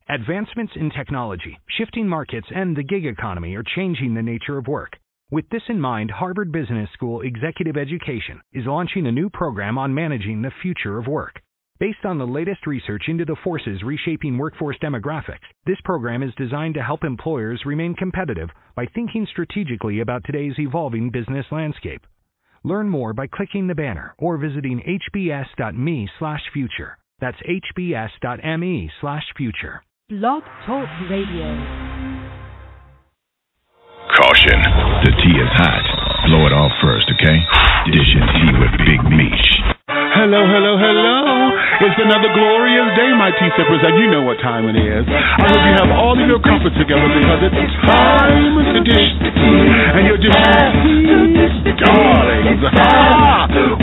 Advancements in technology, shifting markets, and the gig economy are changing the nature of work. With this in mind, Harvard Business School Executive Education is launching a new program on managing the future of work. Based on the latest research into the forces reshaping workforce demographics, this program is designed to help employers remain competitive by thinking strategically about today's evolving business landscape. Learn more by clicking the banner or visiting hbs.me/future. That's hbs.me/future. Blog Talk Radio. Caution, the tea is hot. Blow it off first, okay? Dish and tea with Big Meech. Hello, hello, hello. It's another glorious day, my tea sippers, and you know what time it is. I hope you have all of your comfort together because it's time to dish the tea. And your dish is darlings.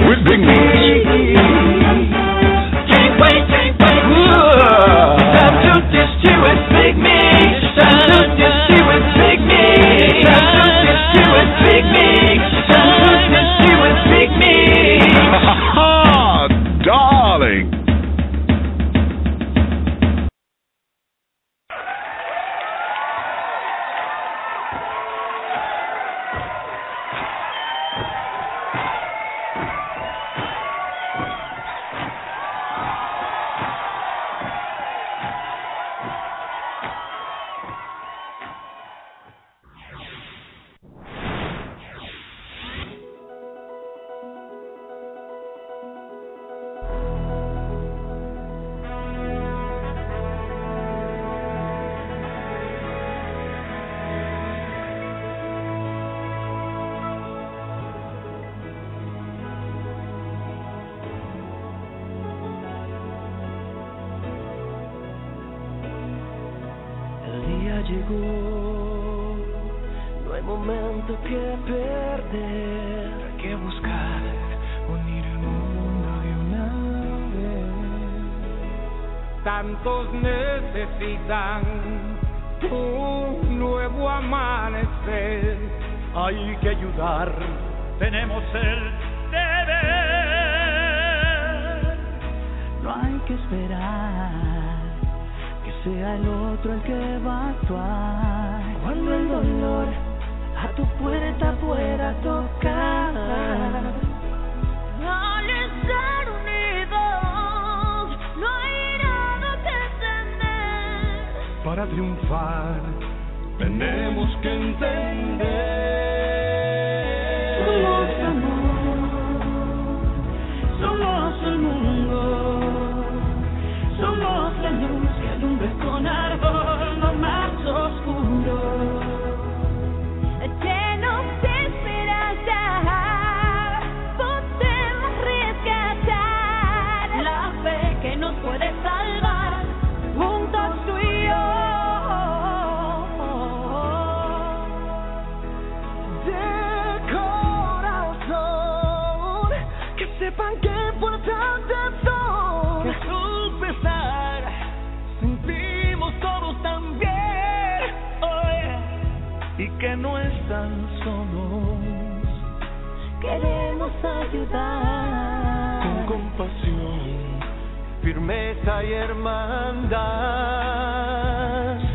With Big Meech. Can't wait. Time to dish tea with Big Meech. Time to dish tea with Big Meech. Time to dish tea with Big Meech. Time to dish tea with Big Meech. Darling. Llegó, no hay momento que perder, hay que buscar unir el mundo de una vez. Tantos necesitan un nuevo amanecer, hay que ayudar, tenemos el deber. No hay que esperar sea el otro el que va a actuar. Cuando el dolor a tu puerta pueda tocar, al estar unidos no hay nada que temer. Para triunfar tenemos que entender. Somos amor, somos el mundo, somos la luz que alumbra con ardor lo más oscuro. Llenos de esperanza, podemos rescatar la fe que nos puede salvar, juntos tú y yo. De corazón, que sepan que importantes son. Que sus pesar sentimos todos también, y que no están solos, queremos ayudar con compasión, firmeza y hermandad.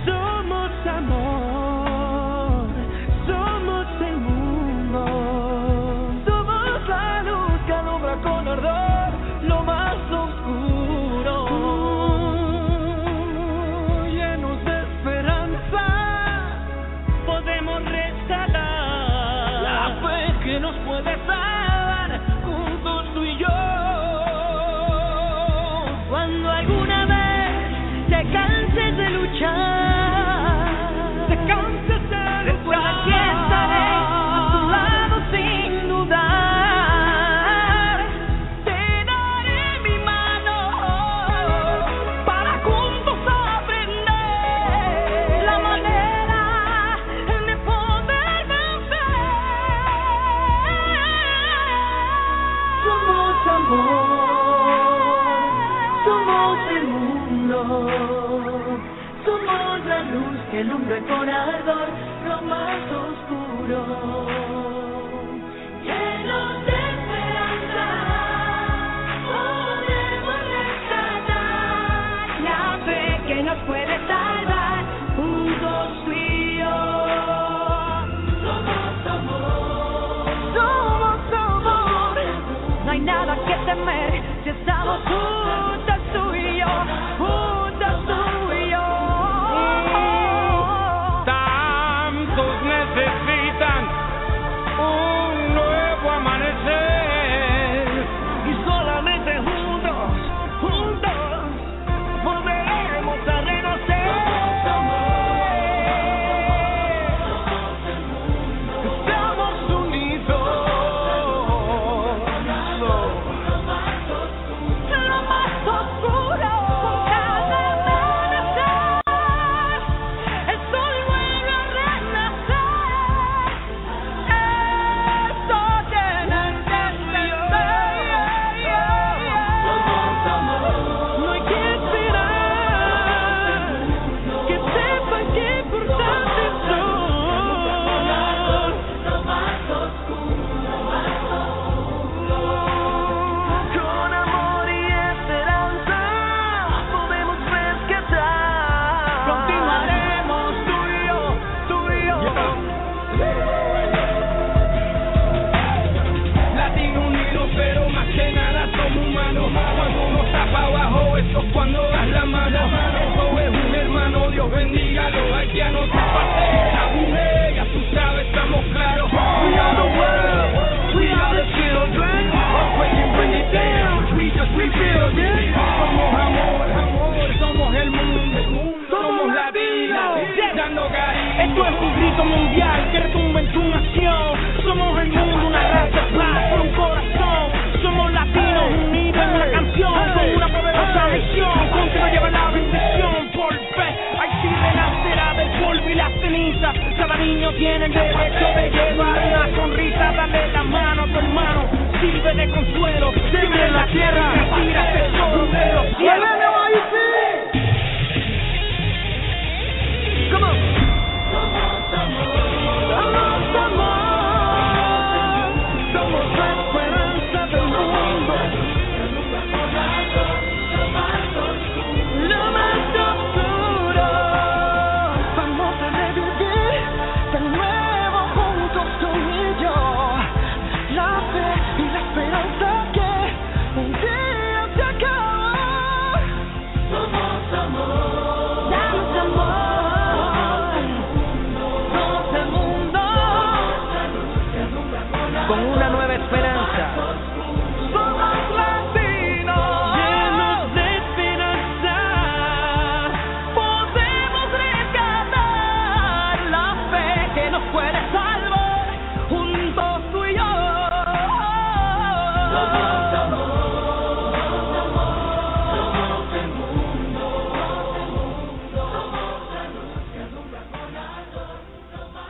Somos amor, somos el mundo, somos la luz que alumbra con ardor lo más oscuro. llenos de esperanza, podemos rescatar la fe que nos puede salvar, juntos tú y yo. cuando alguna vez te canses de luchar, te cansas de recuerda que estaré a tu lado sin dudar. Te daré mi mano para juntos aprender la manera de poder vencer. Somos amor, somos el mundo, somos la luz que alumbra con ardor lo más oscuro. Llenos de esperanza, podemos rescatar La fe que nos puede dar temer si estamos juntos tú y yo, juntos tú y yo. Tantos necesitan un nuevo amanecer y solamente juntos, juntos volveremos a renacer. Estamos unidos. Lo más oscuro con cada amanecer, el sol vuelve a renacer. Esto tienen que entender. No hay que esperar que sepan qué importantes son. Con amor y esperanza podemos rescatar. Continuaremos tú y yo. Latino unidos, pero más que nada somos humanos. Cuando uno está para abajo, eso es cuando das la mano. Eso es un hermano, Dios bendiga a los haitianos. La mujer, ya tú sabes, estamos claros. We are the world, we are the children. Earthquake bring it down, we just rebuild it. Somos amor, somos el mundo, somos latinos, dando cariño. Esto es un grito mundial que retumba en tu nación. Somos el mundo, una raza de paz, con un corazón. Somos latinos unidos en una canción, con una poderosa misión. Contigo lleva la bendición por fe. Haití renacerá del polvo y las cenizas. Cada niño tiene el derecho de llevar una sonrisa. Dale la mano a tu hermano, sirve de consuelo. Siembra en la tierra, retira ese sol de los cielos. Come on. Somos amor, Somos la esperanza del mundo. lo más oscuro. Vamos a revivir de nuevo juntos tú y yo. La fe y la esperanza que un día se acaba. Somos amor, damos amor. Somos el mundo Con una nueva esperanza. somos latinos, Llenos de esperanza. podemos rescatar la fe que nos puede salvar, juntos tú y yo. Somos amor, somos el mundo, somos la luz que alumbra con ardor, lo más.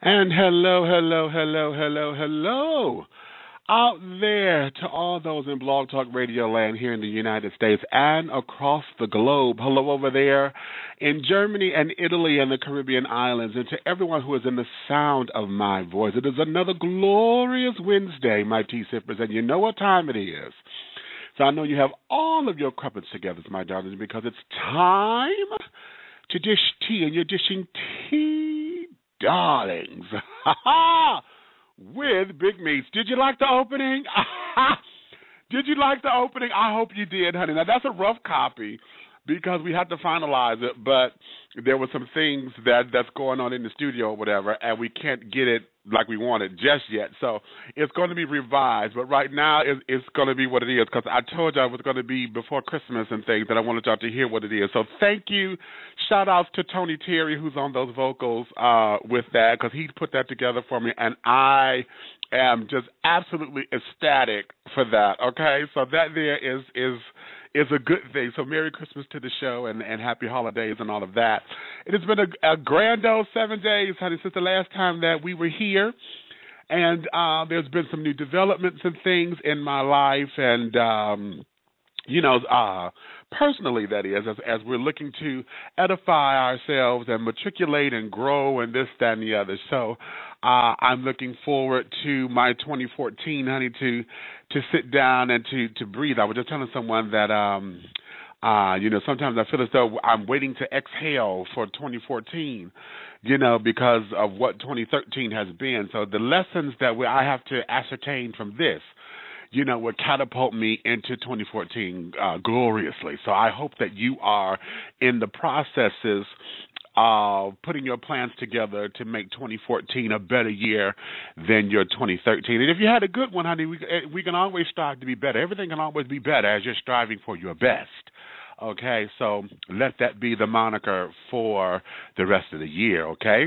And hello out there to all those in Blog Talk Radio land here in the United States and across the globe. Hello over there in Germany and Italy and the Caribbean islands, and to everyone who is in the sound of my voice. It is another glorious Wednesday, my tea sippers, and you know what time it is. So I know you have all of your crumpets together, my darlings, because it's time to dish tea, and you're dishing tea, darlings, with Big Meats. Did you like the opening? Did you like the opening? I hope you did, honey. Now, that's a rough copy because we had to finalize it, but there were some things that's going on in the studio or whatever, and we can't get it like we want it just yet. So it's going to be revised, but right now it's going to be what it is because I told you I was going to be before Christmas and things that I wanted y'all to hear what it is. So thank you. Shout-outs to Tony Terry, who's on those vocals with that, because he put that together for me, and I am just absolutely ecstatic for that, okay? So that there is a good thing. So Merry Christmas to the show and Happy Holidays and all of that. It has been a grand old 7 days, honey, since the last time that we were here. And there's been some new developments and things in my life. And personally, that is, as we're looking to edify ourselves and matriculate and grow and this, that, and the other. So I'm looking forward to my 2014, honey, to sit down and to breathe. I was just telling someone that, sometimes I feel as though I'm waiting to exhale for 2014, because of what 2013 has been. So the lessons that I have to ascertain from this, would catapult me into 2014 gloriously. So I hope that you are in the processes of putting your plans together to make 2014 a better year than your 2013. And if you had a good one, honey, we can always strive to be better. Everything can always be better as you're striving for your best. Okay, so let that be the moniker for the rest of the year, okay?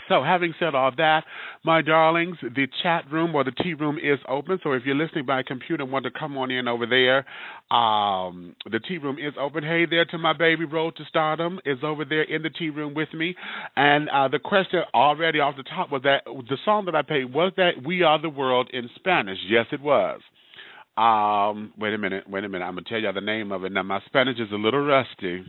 So having said all that, my darlings, the chat room or the tea room is open. So if you're listening by computer and want to come on in over there, the tea room is open. Hey there to my baby, Road to Stardom, is over there in the tea room with me. And the question already off the top was that the song that I played, was that We Are the World in Spanish? Yes, it was. Wait a minute. I'm going to tell you the name of it. Now, my Spanish is a little rusty.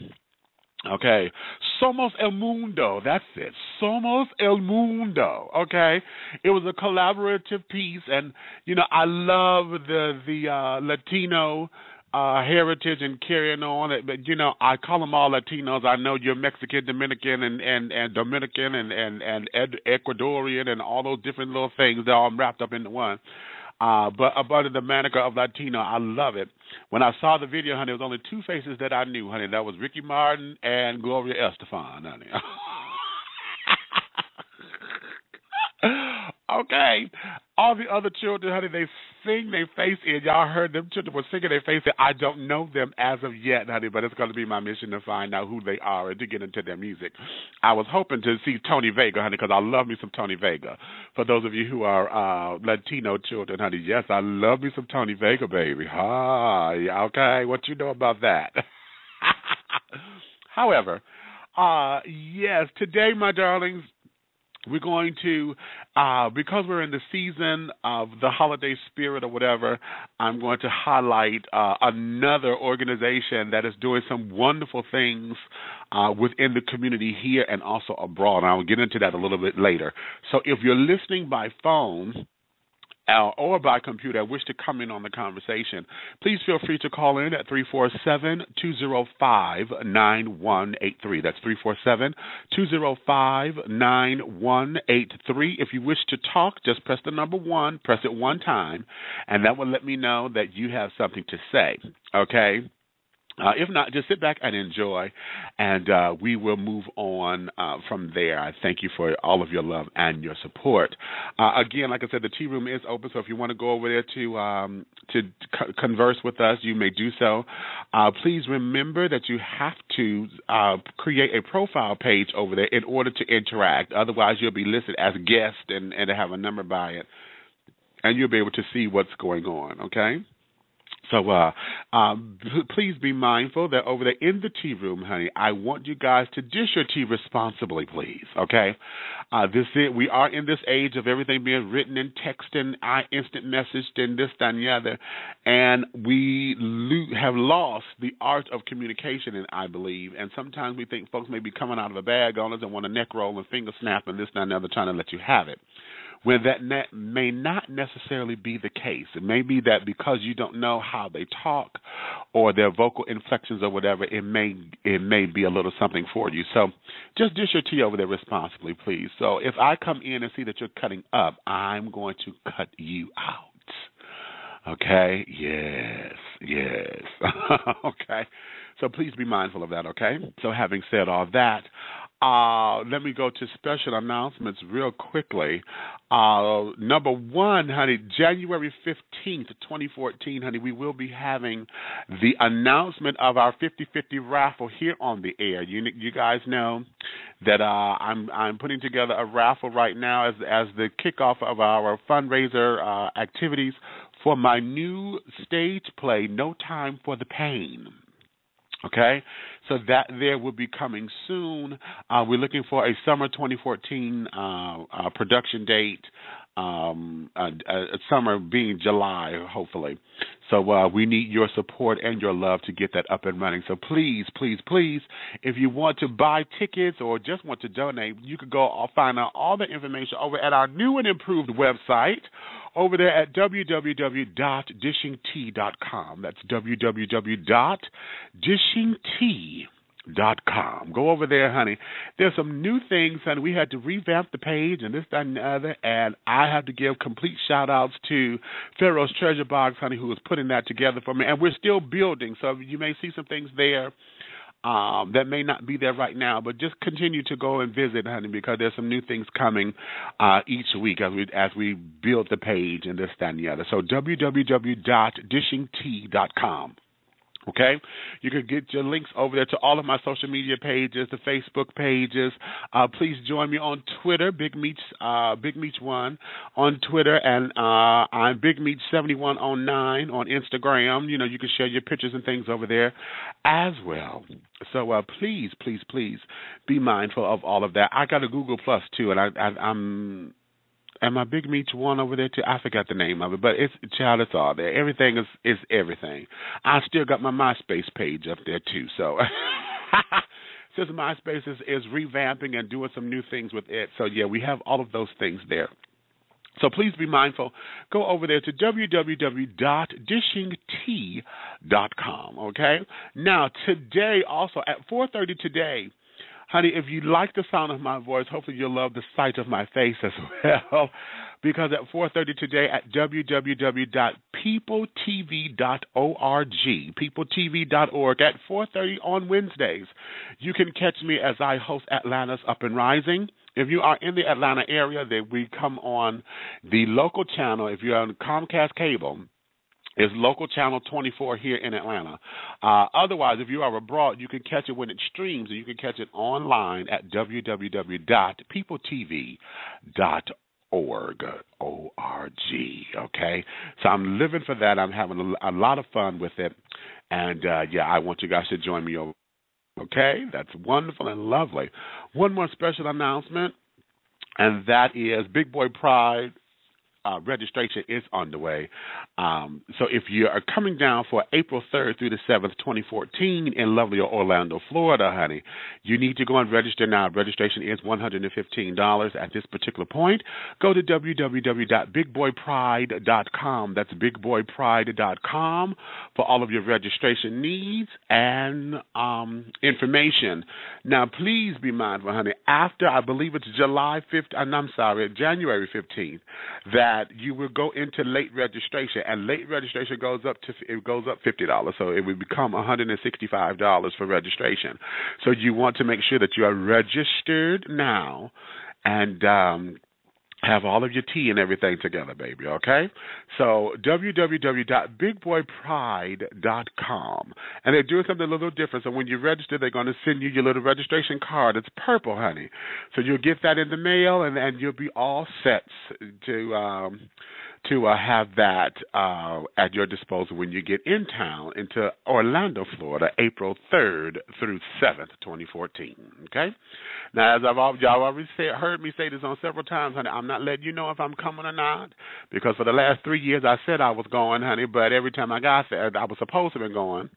Okay, Somos el Mundo, that's it, Somos el Mundo, okay? It was a collaborative piece, and, I love the Latino heritage and carrying on, but, I call them all Latinos. I know you're Mexican, Dominican, and Dominican, and Ecuadorian, and all those different little things, they're all wrapped up into one. But under the moniker of Latino, I love it. When I saw the video, honey, there was only two faces that I knew, honey. That was Ricky Martin and Gloria Estefan, honey. Okay. All the other children, honey, they sing their face in. Y'all heard them children were singing their face in. I don't know them as of yet, honey, but it's going to be my mission to find out who they are and to get into their music. I was hoping to see Tony Vega, honey, because I love me some Tony Vega. For those of you who are Latino children, honey, yes, I love me some Tony Vega, baby. Hi, okay, what you know about that? However, yes, today, my darlings, we're going to, because we're in the season of the holiday spirit or whatever, I'm going to highlight another organization that is doing some wonderful things within the community here and also abroad. And I'll get into that a little bit later. So if you're listening by phone or by computer, wish to come in on the conversation, please feel free to call in at 347-205-9183. That's 347-205-9183. If you wish to talk, just press the number 1, press it one time, and that will let me know that you have something to say, okay? If not, just sit back and enjoy, and we will move on from there. I thank you for all of your love and your support. Again, like I said, the tea room is open, so if you want to go over there to converse with us, you may do so. Please remember that you have to create a profile page over there in order to interact. Otherwise, you'll be listed as guest and have a number by it, and you'll be able to see what's going on, okay? So please be mindful that over there in the tea room, honey, I want you guys to dish your tea responsibly, please, okay? We are in this age of everything being written in text and instant messaged and this, that, and the other, and we have lost the art of communication, and I believe, and sometimes we think folks may be coming out of a bag on us and want to neck roll and finger snap and this, that, and the other, trying to let you have it. When that may not necessarily be the case. It may be that because you don't know how they talk or their vocal inflections or whatever, it may be a little something for you. So just dish your tea over there responsibly, please. So if I come in and see that you're cutting up, I'm going to cut you out. Okay? Yes. Okay? So please be mindful of that, okay? So having said all that, let me go to special announcements real quickly. Number one, honey, January 15th, 2014, honey, we will be having the announcement of our 50/50 raffle here on the air. You guys know that I'm putting together a raffle right now as the kickoff of our fundraiser activities for my new stage play, No Time for the Pain. Okay, so that there will be coming soon. We're looking for a summer 2014 production date. summer being July, hopefully. So we need your support and your love to get that up and running. So please, please, please, if you want to buy tickets or just want to donate, you could go find out all the information over at our new and improved website over there at www.dishingtea.com. That's www.dishingtea.com. Go over there, honey. There's some new things, honey. We had to revamp the page and this, that, and the other, and I have to give complete shout-outs to Pharaoh's Treasure Box, honey, who was putting that together for me, and we're still building, so you may see some things there that may not be there right now, but just continue to go and visit, honey, because there's some new things coming each week as we build the page and this, that, and the other. So www.dishingtea.com. Okay, you can get your links over there to all of my social media pages, the Facebook pages. Please join me on Twitter, Big Meech 1 on Twitter, and I'm Big Meech 7109 on Instagram. You know, you can share your pictures and things over there as well. So please, please, please be mindful of all of that. I got a Google Plus too, and I'm. And my Big Meech 1 over there, too, I forgot the name of it, but it's all there. Everything is everything. I still got my MySpace page up there, too. So since MySpace is revamping and doing some new things with it, so, yeah, we have all of those things there. So please be mindful. Go over there to www.dishingtea.com, okay? Now, today also, at 4:30 today, honey, if you like the sound of my voice, hopefully you'll love the sight of my face as well, because at 4:30 today at www.peopletv.org, peopletv.org, at 4:30 on Wednesdays, you can catch me as I host Atlanta's Up and Rising. If you are in the Atlanta area, then we come on the local channel. If you're on Comcast Cable, it's local channel 24 here in Atlanta. Otherwise, if you are abroad, you can catch it when it streams, and you can catch it online at www.peopletv.org. O-R-G, okay? So I'm living for that. I'm having a lot of fun with it. And, yeah, I want you guys to join me over. Okay? That's wonderful and lovely. One more special announcement, and that is Big Boy Pride. Registration is underway. So if you are coming down for April 3rd through the 7th, 2014 in lovely Orlando, Florida, honey, you need to go and register now. Registration is $115 at this particular point. Go to www.bigboypride.com. That's bigboypride.com for all of your registration needs and information. Now, please be mindful, honey, after, I believe it's January 15th, that you will go into late registration, and late registration goes up $50, so it would become $165 for registration. So you want to make sure that you are registered now and have all of your tea and everything together, baby, okay? So www.bigboypride.com. And they're doing something a little different. So when you register, they're going to send you your little registration card. It's purple, honey. So you'll get that in the mail, and you'll be all set to have that at your disposal when you get in town into Orlando, Florida, April 3rd through 7th, 2014, okay? Now, as y'all already heard me say this on several times, honey, I'm not letting you know if I'm coming or not, because for the last 3 years I said I was going, honey, but every time I got there, I was supposed to be going.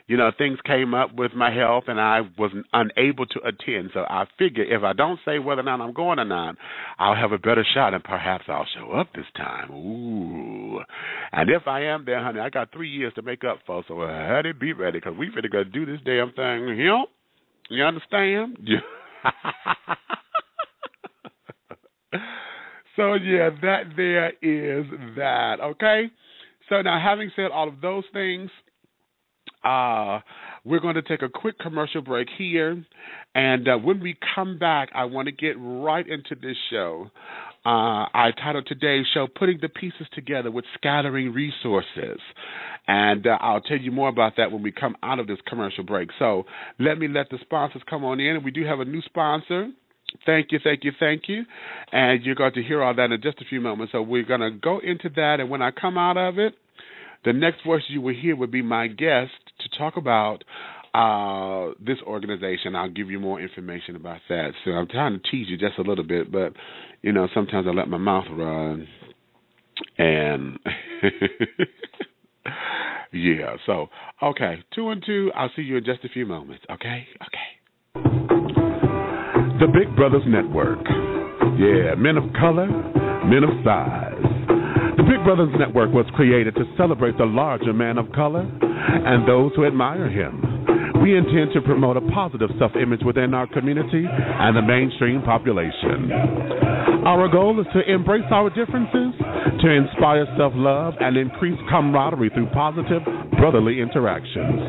You know, things came up with my health, and I was unable to attend. So I figure if I don't say whether or not I'm going or not, I'll have a better shot, and perhaps I'll show up this time. Ooh. And if I am there, honey, I got 3 years to make up for. So, honey, be ready, because we finna go do this damn thing. You know? You understand? So, yeah, that there is that, okay? So, now, having said all of those things, we're going to take a quick commercial break here, and when we come back, I want to get right into this show. I titled today's show, Putting the Pieces Together with Scattering Resources, and I'll tell you more about that when we come out of this commercial break. So let the sponsors come on in, and we do have a new sponsor. Thank you, thank you, thank you, and you're going to hear all that in just a few moments. So we're going to go into that, and when I come out of it, the next voice you will hear would be my guest to talk about this organization, I'll give you more information about that. So I'm trying to tease you just a little bit, but, sometimes I let my mouth run. And, yeah, so, okay, 2 and 2, I'll see you in just a few moments, okay? The Big Brothers Network. Yeah, men of color, men of size. The Big Brothers Network was created to celebrate the larger man of color and those who admire him. We intend to promote a positive self-image within our community and the mainstream population. Our goal is to embrace our differences, to inspire self-love, and increase camaraderie through positive, brotherly interactions.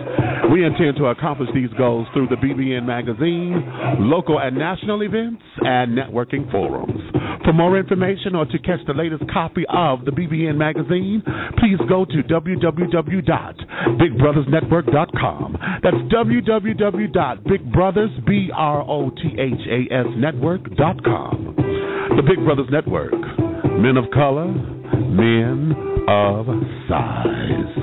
We intend to accomplish these goals through the BBN magazine, local and national events, and networking forums. For more information or to catch the latest copy of the BBN magazine, please go to www.bigbrothersnetwork.com. That's www.bigbrothersnetwork.com. The Big Brothers Network. Men of color, men of size.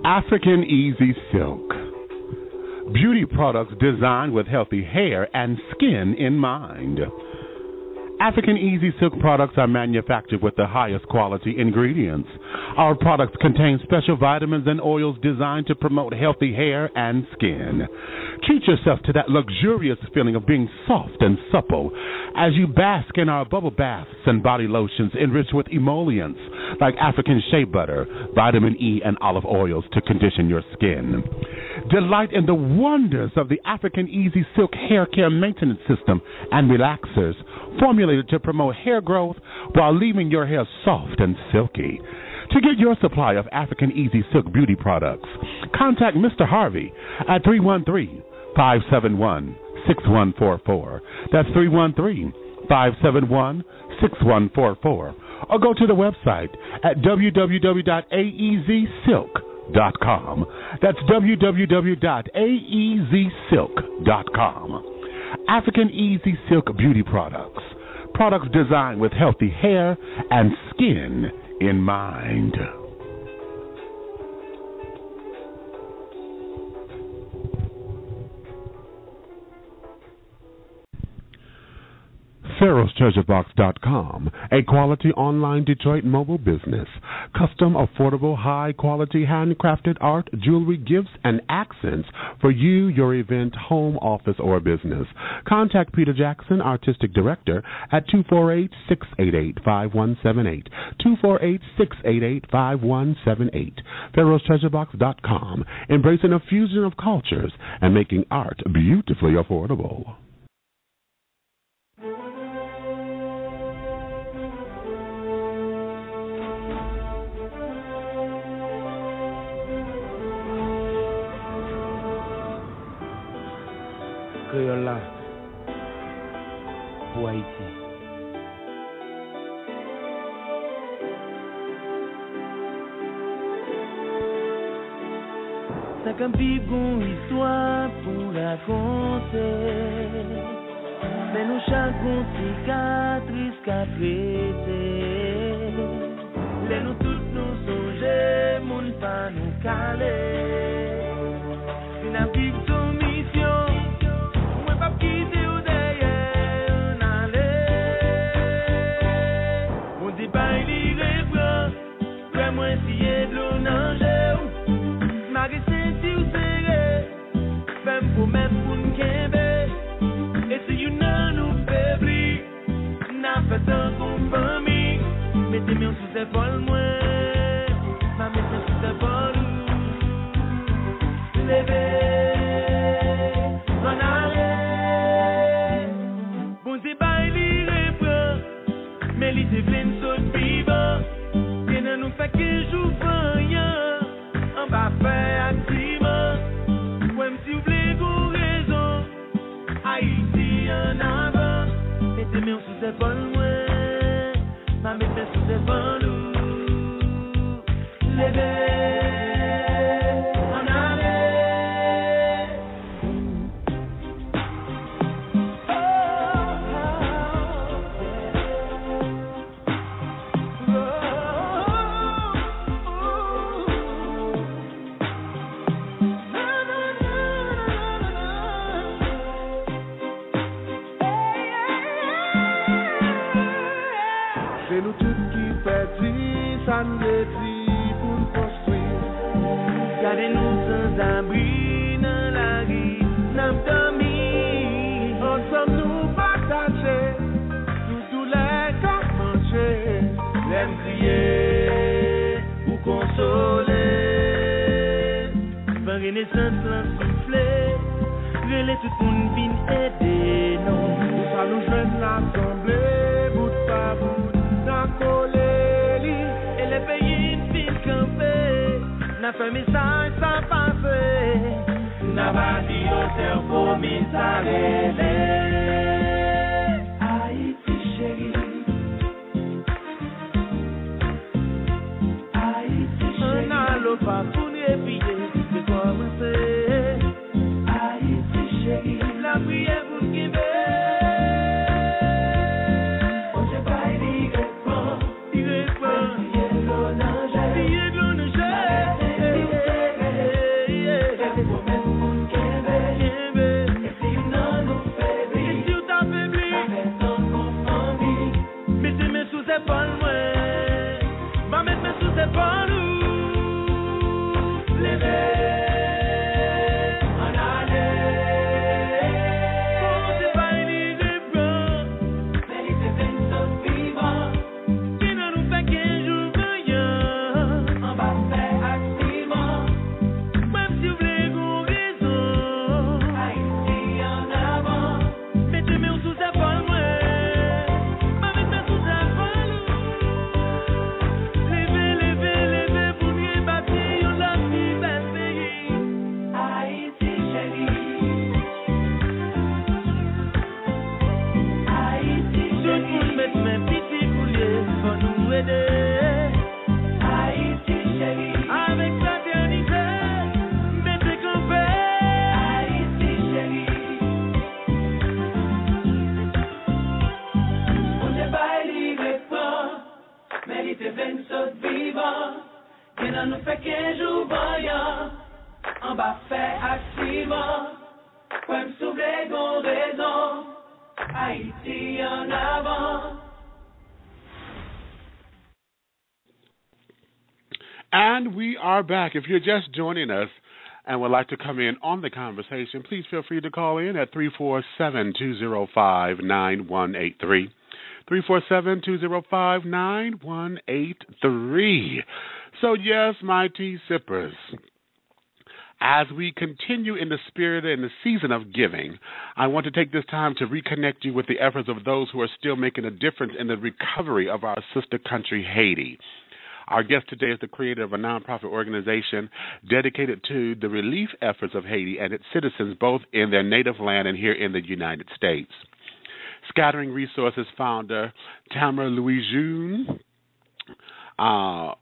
African Easy Silk. Beauty products designed with healthy hair and skin in mind. African Easy Silk products are manufactured with the highest quality ingredients. Our products contain special vitamins and oils designed to promote healthy hair and skin. Treat yourself to that luxurious feeling of being soft and supple as you bask in our bubble baths and body lotions enriched with emollients like African shea butter, vitamin E, and olive oils to condition your skin. Delight in the wonders of the African Easy Silk hair care maintenance system and relaxers formulated to promote hair growth while leaving your hair soft and silky. To get your supply of African Easy Silk beauty products, contact Mr. Harvey at 313-571-6144. That's 313-571-6144. Or go to the website at www.aezsilk.com. That's www.aezsilk.com. African Easy Silk beauty products. Products designed with healthy hair and skin in mind. Pharaoh'sTreasureBox.com, a quality online Detroit mobile business. Custom, affordable, high-quality, handcrafted art, jewelry, gifts, and accents for you, your event, home, office, or business. Contact Peter Jackson, Artistic Director, at 248-688-5178. 248-688-5178. Pharaoh'sTreasureBox.com, embracing a fusion of cultures and making art beautifully affordable. Créole pour Haïti. C'est comme une histoire pour raconter, mais nous chaque cicatrice qu'a prêté. Les nous toutes nous songer, moun pas nous caler. Une ambigue son mission. Quitter ou derrière n'aller. On dit pas il reprend. Fais-moi essayer de l'onanger. Marie senti ou serré. Fais-moi promettre pour m'kembe. Et si you n'en nous faiblit, n'a fait un qu'on famille. Mettez-moi sous ses folles moins. Ma mettez sous ses folles. Levez. C'est plein de sauts vivants. Et ne nous fait que jour rien. On va faire activement. Même si vous voulez vous raison. Haïti en avant. Mettez mes sous ses bonnes moins. Ma mettez sous ses bonnes loups. Levez. En allez. san deti pou construire. Gade nou sans abri nan la ri, nan dormi. Ensemble nous partager, tout douleur qu'on manger. L'aime crier ou consoler. Par renaissance l'en souffler, relais tout moun vin aider nous. Nous allons joindre l'assemblée, bout par bout, dans coller. Et les pays fin camper, n'a fait message sans passer. N'a pas dit au cerveau, mais ça Haïti chérie. Haïti chérie. On a le pas pour nous épier, c'est commencer. Haïti chérie. La prière pour nous guider. And we are back. If you're just joining us and would like to come in on the conversation, please feel free to call in at 347-205-9183. 347-205-9183. So, yes, my tea sippers, as we continue in the spirit and the season of giving, I want to take this time to reconnect you with the efforts of those who are still making a difference in the recovery of our sister country, Haiti. Our guest today is the creator of a nonprofit organization dedicated to the relief efforts of Haiti and its citizens, both in their native land and here in the United States. Scattering Resources founder Tamara Louis-Juene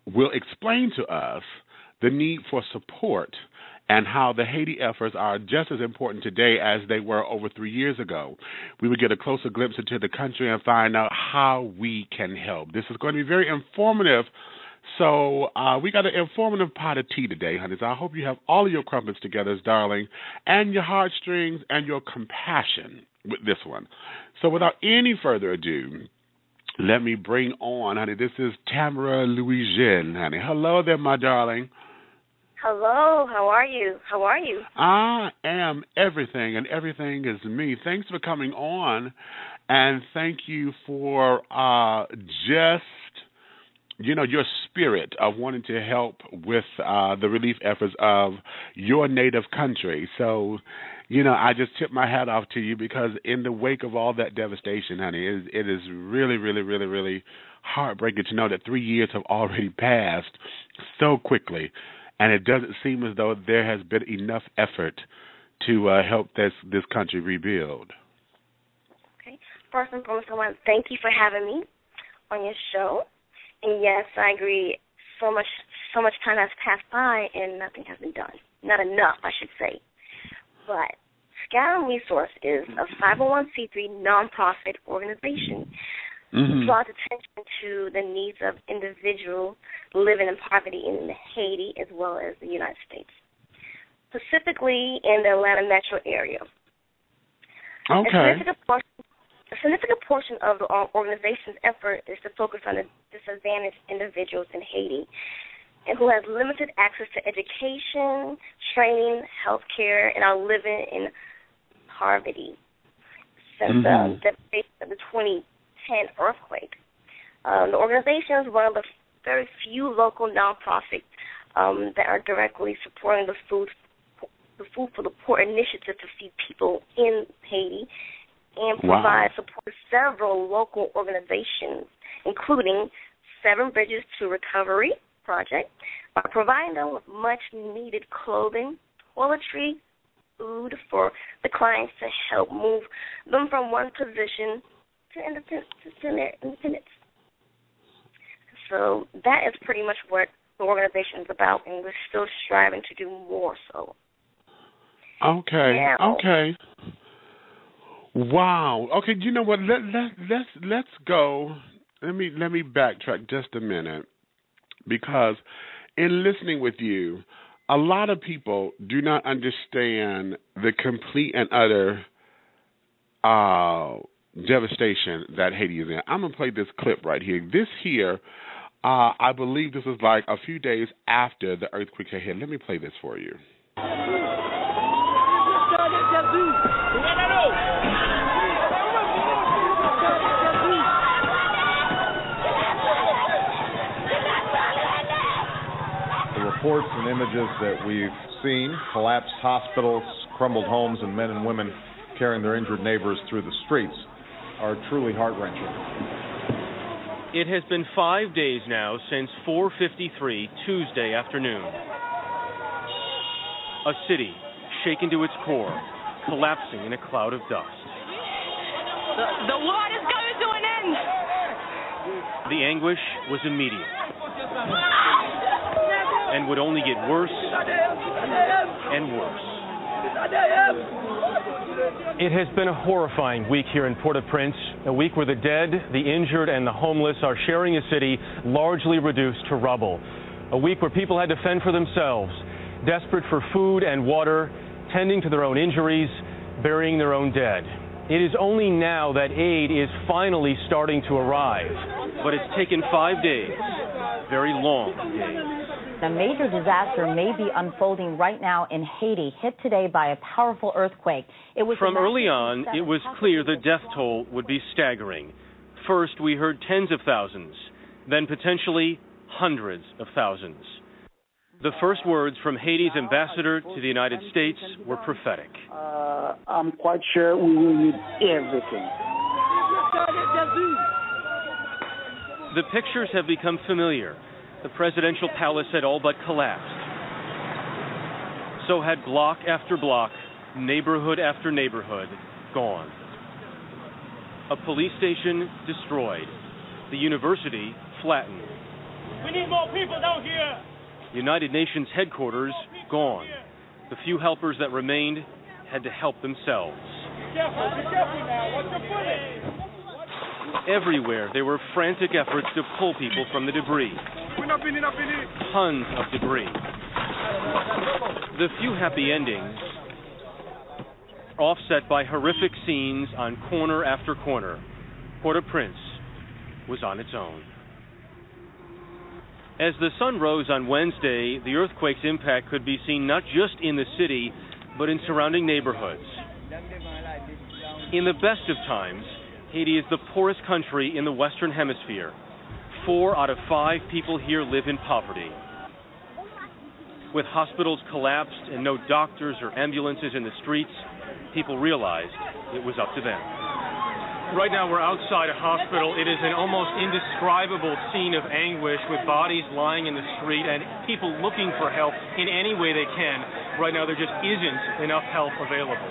will explain to us the need for support and how the Haiti efforts are just as important today as they were over 3 years ago. We will get a closer glimpse into the country and find out how we can help. This is going to be very informative. So we got an informative pot of tea today, honey. So I hope you have all of your crumpets together, darling, and your heartstrings and your compassion with this one. So without any further ado, let me bring on, honey, this is Tamara Louis-Juene, honey. Hello there, my darling. Hello, how are you? How are you? I am everything, and everything is me. Thanks for coming on, and thank you for just, your spirit of wanting to help with the relief efforts of your native country. So, I just tip my hat off to you because in the wake of all that devastation, honey, it is really, really, really, really heartbreaking to know that 3 years have already passed so quickly. And it doesn't seem as though there has been enough effort to help this country rebuild. Okay. First and foremost, I want to thank you for having me on your show. And yes, I agree. So much time has passed by and nothing has been done. Not enough, I should say. But Scattering Resource is a 501c3 nonprofit organization. Draws attention to the needs of individuals living in poverty in Haiti as well as the United States, specifically in the Atlanta metro area. Okay. A significant portion of the organization's effort is to focus on the disadvantaged individuals in Haiti and who have limited access to education, training, health care, and are living in poverty since the devastation of the 2010 earthquake. The organization is one of the very few local nonprofits that are directly supporting the Food for the Poor initiative to feed people in Haiti, and provide support to several local organizations, including Seven Bridges to Recovery Project, by providing them with much-needed clothing, toiletry, food for the clients to help move them from one position to their independence. So that is pretty much what the organization is about, and we're still striving to do more so. Okay. Now, okay. Wow. Okay. You know what? Let's go. Let me backtrack just a minute, because in listening with you, a lot of people do not understand the complete and utter devastation that Haiti is in. I'm gonna play this clip right here. This here, I believe this is like a few days after the earthquake hit. Let me play this for you. Reports and images that we've seen, collapsed hospitals, crumbled homes, and men and women carrying their injured neighbors through the streets are truly heart-wrenching. It has been 5 days now since 4:53 Tuesday afternoon. A city shaken to its core, collapsing in a cloud of dust. The war is coming to an end! The anguish was immediate and would only get worse and worse. It has been a horrifying week here in Port-au-Prince, a week where the dead, the injured, and the homeless are sharing a city largely reduced to rubble. A week where people had to fend for themselves, desperate for food and water, tending to their own injuries, burying their own dead. It is only now that aid is finally starting to arrive. But it's taken 5 days, very long days. A major disaster may be unfolding right now in Haiti, hit today by a powerful earthquake. From early on, it was clear the death toll would be staggering. First, we heard tens of thousands, then potentially hundreds of thousands. The first words from Haiti's ambassador to the United States were prophetic. I'm quite sure we will need everything. The pictures have become familiar. The presidential palace had all but collapsed. So had block after block, neighborhood after neighborhood gone. A police station destroyed. The university flattened. We need more people down here. United Nations headquarters gone. The few helpers that remained had to help themselves. Be careful now. Watch your footing. Everywhere there were frantic efforts to pull people from the debris. Tons of debris. The few happy endings offset by horrific scenes on corner after corner. Port-au-Prince was on its own. As the sun rose on Wednesday, the earthquake's impact could be seen not just in the city, but in surrounding neighborhoods. In the best of times, Haiti is the poorest country in the Western Hemisphere. 4 out of 5 people here live in poverty. With hospitals collapsed and no doctors or ambulances in the streets, people realized it was up to them. Right now we're outside a hospital. It is an almost indescribable scene of anguish with bodies lying in the street and people looking for help in any way they can. Right now there just isn't enough help available.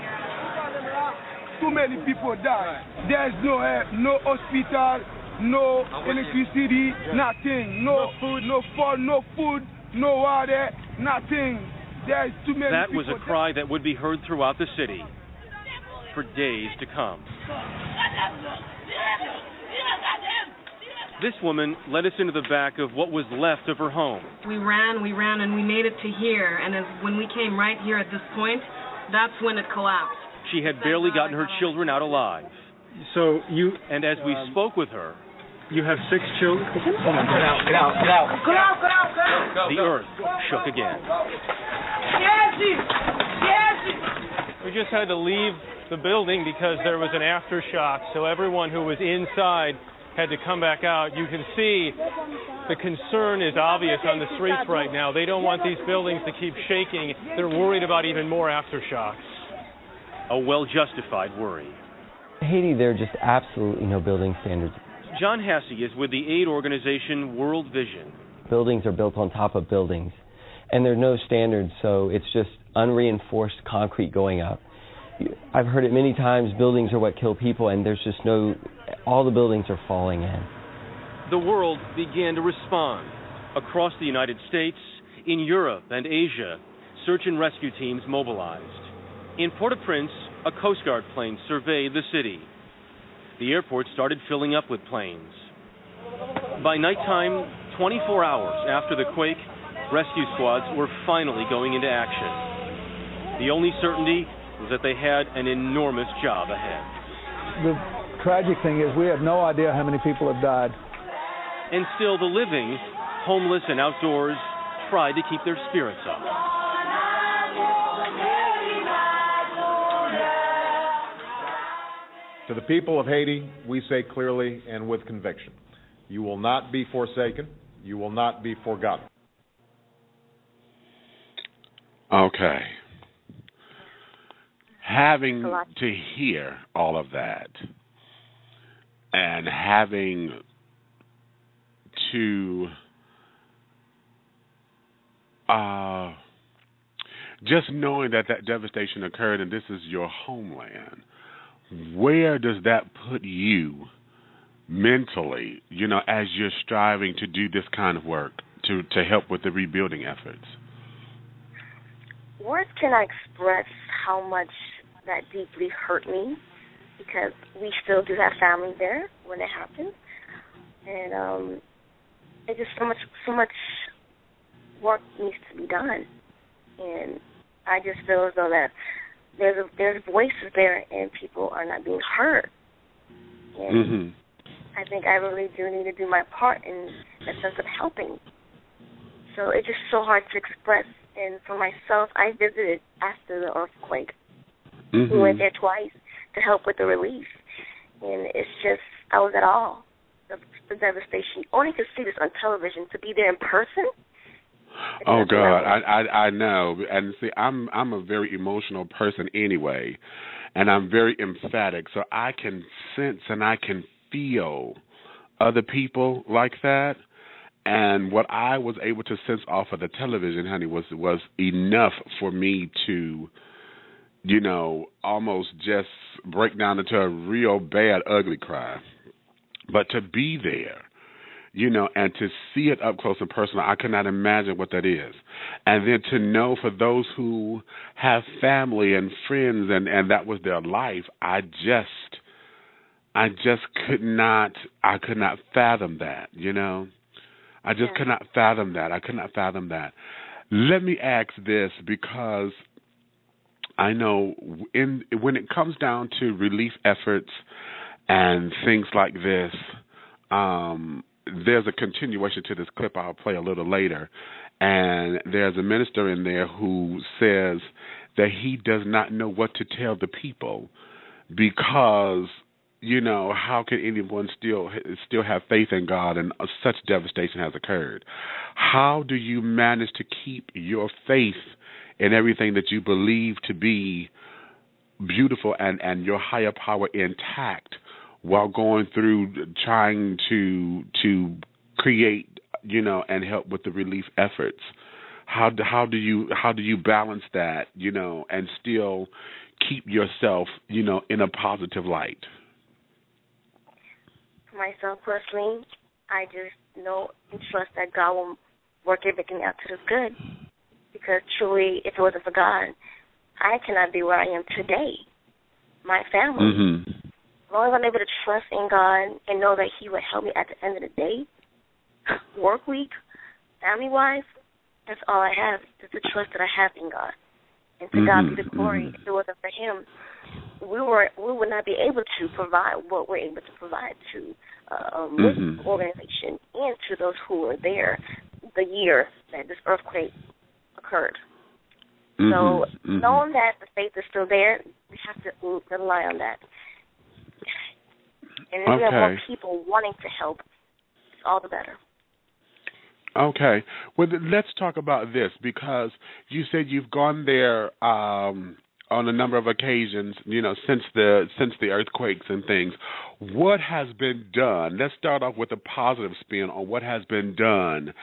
Too many people die. There's no help, no hospital, no electricity, nothing. No food, no water, nothing. There's too many people. That was a cry that would be heard throughout the city for days to come. This woman led us into the back of what was left of her home. We ran, and we made it to here. And when we came right here at this point, that's when it collapsed. She had barely gotten her children out alive. So you, and as we spoke with her, you have 6 children. Get out. The earth shook again. We just had to leave the building because there was an aftershock, so everyone who was inside had to come back out. You can see the concern is obvious on the streets right now. They don't want these buildings to keep shaking. They're worried about even more aftershocks. A well-justified worry. In Haiti, there are just absolutely no building standards. John Hasse is with the aid organization World Vision. Buildings are built on top of buildings, and there are no standards, so it's just unreinforced concrete going up. I've heard it many times, buildings are what kill people, and there's just all the buildings are falling in. The world began to respond. Across the United States, in Europe and Asia, search and rescue teams mobilized. In Port-au-Prince, a Coast Guard plane surveyed the city. The airport started filling up with planes. By nighttime, 24 hours after the quake, rescue squads were finally going into action. The only certainty was that they had an enormous job ahead. The tragic thing is we have no idea how many people have died. And still the living, homeless and outdoors, tried to keep their spirits up. To the people of Haiti, we say clearly and with conviction, you will not be forsaken, you will not be forgotten. Okay. Having to hear all of that and having to just knowing that devastation occurred and this is your homeland, where does that put you mentally, as you're striving to do this kind of work to help with the rebuilding efforts? Words cannot express how much that deeply hurt me, because we still do have family there when it happened, and it's just so much work needs to be done, and I just feel as though that there's voices there and people are not being heard, and I think I really do need to do my part in the sense of helping. So it's just so hard to express. And for myself, I visited after the earthquake. We went there twice to help with the relief. And it's just, I was at all. The devastation. Only to see this on television, to be there in person. Oh, God, I know. And see, I'm a very emotional person anyway. And I'm very emphatic. So I can sense and I can feel other people like that. And what I was able to sense off of the television, honey, was enough for me to, almost just break down into a real bad, ugly cry. But to be there, and to see it up close and personal, I cannot imagine what that is. And then to know for those who have family and friends and that was their life, I just could not fathom that, I just could not fathom that. I could not fathom that. Let me ask this, because I know when it comes down to relief efforts and things like this, there's a continuation to this clip I'll play a little later, and there's a minister in there who says that he does not know what to tell the people because how can anyone still have faith in God and such devastation has occurred? How do you manage to keep your faith in everything that you believe to be beautiful and your higher power intact while going through trying to create, and help with the relief efforts? How do you balance that, and still keep yourself, in a positive light? For myself personally, I just know and trust that God will work everything out to the good. Because truly, if it wasn't for God, I cannot be where I am today. My family. As long as I'm able to trust in God and know that He will help me at the end of the day, work week, family-wise, that's all I have. It's the trust that I have in God. And to God be the glory. If it wasn't for Him, we would not be able to provide what we're able to provide to this organization and to those who were there the year that this earthquake occurred. So knowing that the faith is still there, we have to rely on that. And if we have more people wanting to help, it's all the better. Okay. Well, let's talk about this, because you said you've gone there on a number of occasions, since the earthquakes and things. What has been done? Let's start off with a positive spin on what has been done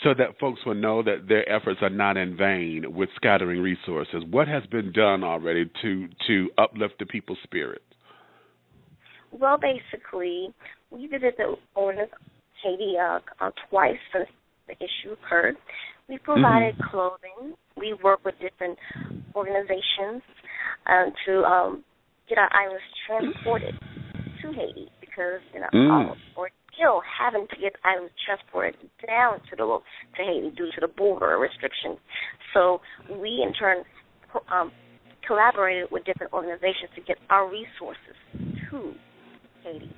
so that folks will know that their efforts are not in vain with scattering resources. What has been done already to uplift the people's spirit? Well, basically, we visited the owners of Haiti twice since the issue occurred. We provided clothing. We work with different organizations to get our items transported to Haiti, because we're still having to get items transported down to Haiti due to the border restrictions. So we in turn collaborated with different organizations to get our resources to Haiti.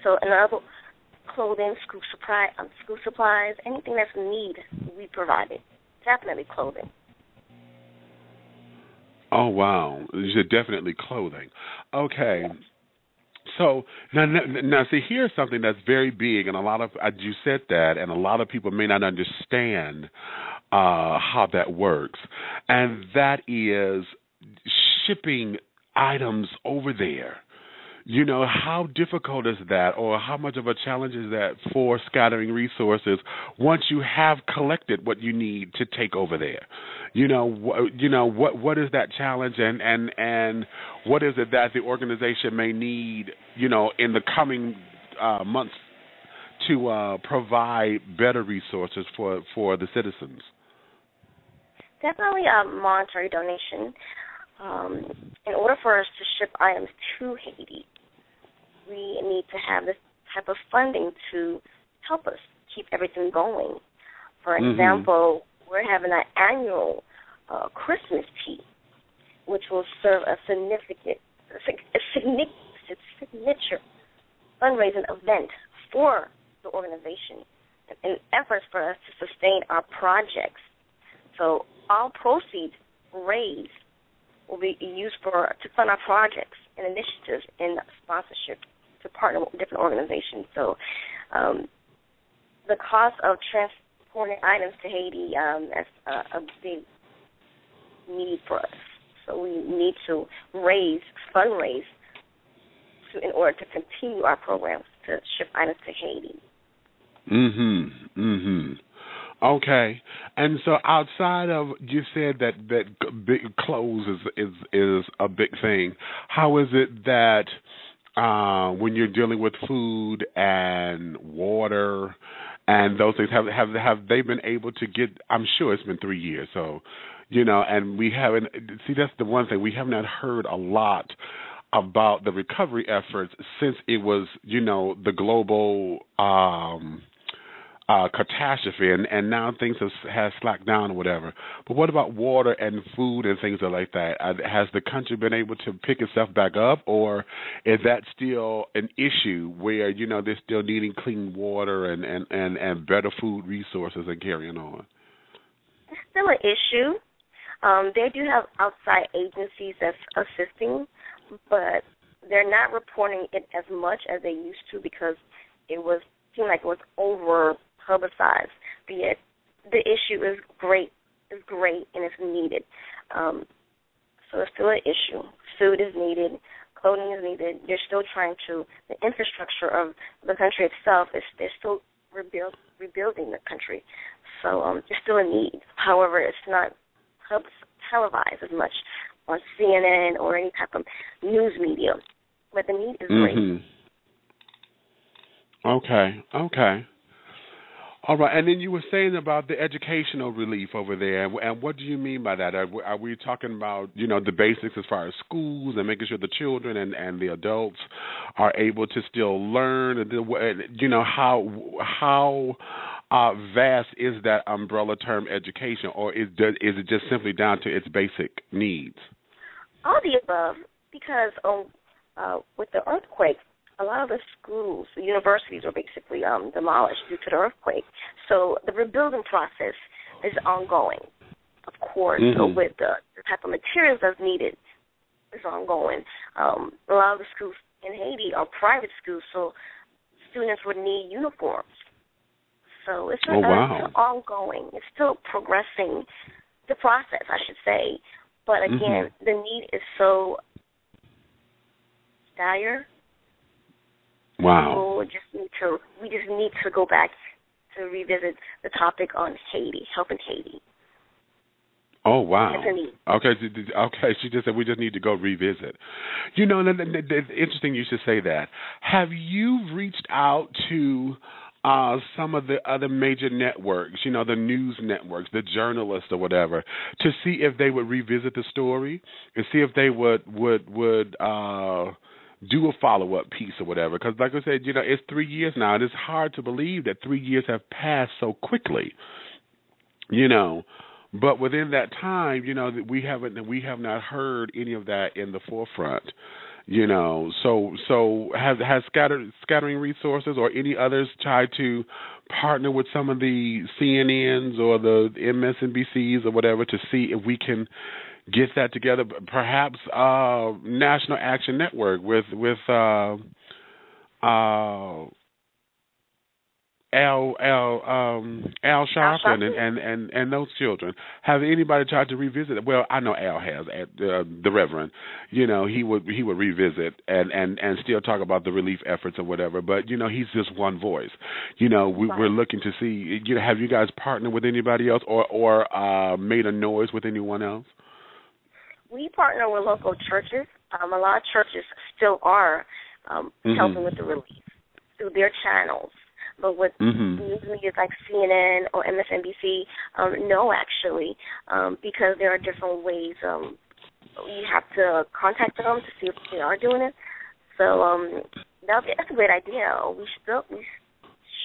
So another clothing, school supplies, anything that's in need, we provided. Definitely clothing. Oh, wow. You said definitely clothing. Okay. Yeah. So now, see, here's something that's very big, and a lot of you said that, and a lot of people may not understand how that works, and that is shipping items over there. How difficult is that, or how much of a challenge is that for scattering resources once you have collected what you need to take over there? What is that challenge, and what is it that the organization may need, in the coming months to provide better resources for the citizens? Definitely a monetary donation. In order for us to ship items to Haiti, we need to have this type of funding to help us keep everything going. For example, we're having an annual Christmas tea, which will serve a signature fundraising event for the organization, in efforts for us to sustain our projects. So all proceeds raised will be used to fund our projects and initiatives and sponsorship to partner with different organizations. So the cost of transporting items to Haiti, that's a big need for us. So we need to fundraise in order to continue our programs to ship items to Haiti. Okay, and so outside of, you said that big clothes is a big thing. How is it that when you're dealing with food and water and those things, have they been able to get? I'm sure it's been 3 years, so and we haven't. See, that's the one thing we have not heard a lot about the recovery efforts since it was, the global catastrophe, and now things has slacked down or whatever. But what about water and food and things like that? Has the country been able to pick itself back up, or is that still an issue where, they're still needing clean water and better food resources and carrying on? It's still an issue. They do have outside agencies that's assisting, but they're not reporting it as much as they used to, because it seemed like it was over publicized. But yet the issue is great, and it's needed. So it's still an issue. Food is needed, clothing is needed. They're still the infrastructure of the country itself they're still rebuilding the country. So there's still a need. However, it's not televised as much on CNN or any type of news media. But the need is great. Okay. All right, and then you were saying about the educational relief over there, and what do you mean by that? Are we talking about, the basics as far as schools and making sure the children and the adults are able to still learn? How vast is that umbrella term education, or is it just simply down to its basic needs? All the above. because with the earthquake, a lot of the schools, the universities were basically demolished due to the earthquake. So the rebuilding process is ongoing, of course. So with the type of materials that's needed is ongoing. A lot of the schools in Haiti are private schools, so students would need uniforms. So it's ongoing. It's still progressing, the process, I should say. But again, the need is so dire. Wow. We just need to go back to revisit the topic on Haiti, helping Haiti. Oh, wow. Okay, she just said we just need to go revisit. You know, it's interesting you should say that. Have you reached out to some of the other major networks, you know, the news networks, the journalists or whatever, to see if they would revisit the story and see if they would do a follow-up piece or whatever? Because like I said, you know, it's 3 years now, and it's hard to believe that 3 years have passed so quickly, you know. But within that time, you know, we have not heard any of that in the forefront, you know. So has scattering resources or any others tried to partner with some of the CNNs or the MSNBCs or whatever to see if we can get that together? Perhaps National Action Network with Al Sharpton and those children. Have anybody tried to revisit it? Well, I know Al has, the Reverend. You know, he would revisit and still talk about the relief efforts or whatever. But you know, he's just one voice. You know, we're looking to see. You know, have you guys partnered with anybody else or made a noise with anyone else? We partner with local churches. A lot of churches still are helping with the relief through their channels. But with news media like CNN or MSNBC, no, actually, because there are different ways. You have to contact them to see if they are doing it. So that's a great idea. We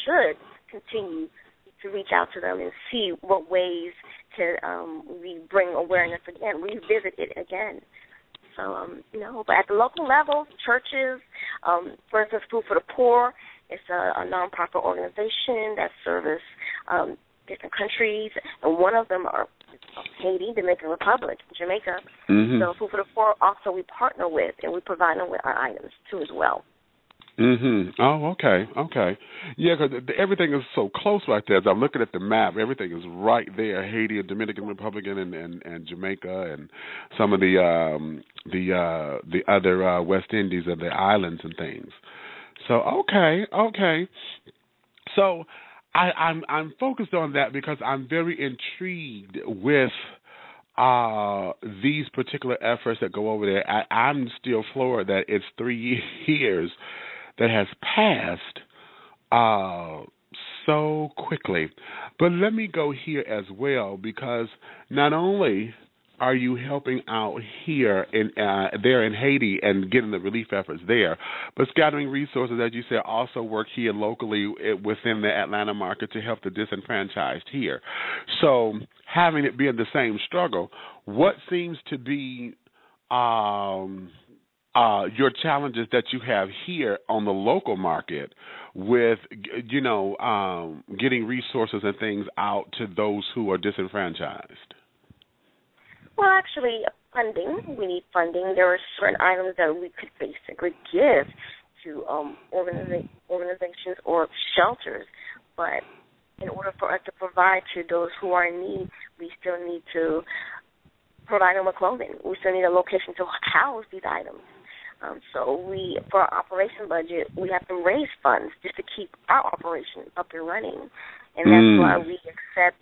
should continue to reach out to them and see what ways we bring awareness again, revisit it again. So, but at the local level, churches, for instance, Food for the Poor, it's a nonprofit organization that serves different countries, and one of them are Haiti, Dominican Republic, Jamaica. So Food for the Poor also we partner with, and we provide them with our items too as well. Oh, okay. Yeah, because everything is so close right there. As I'm looking at the map, everything is right there. Haiti and Dominican Republic and Jamaica and some of the other West Indies and the islands and things. So okay. So I'm focused on that because I'm very intrigued with these particular efforts that go over there. I'm still floored that it's 3 years that has passed so quickly. But let me go here as well, because not only are you helping out here there in Haiti and getting the relief efforts there, but Scattering Resources, as you said, also work here locally within the Atlanta market to help the disenfranchised here. So having it be in the same struggle, what seems to be your challenges that you have here on the local market with, getting resources and things out to those who are disenfranchised? Well, actually, funding. We need funding. There are certain items that we could basically give to organizations or shelters, but in order for us to provide to those who are in need, we still need to provide them with clothing. We still need a location to house these items. So for our operation budget, we have to raise funds just to keep our operation up and running, and that's why we accept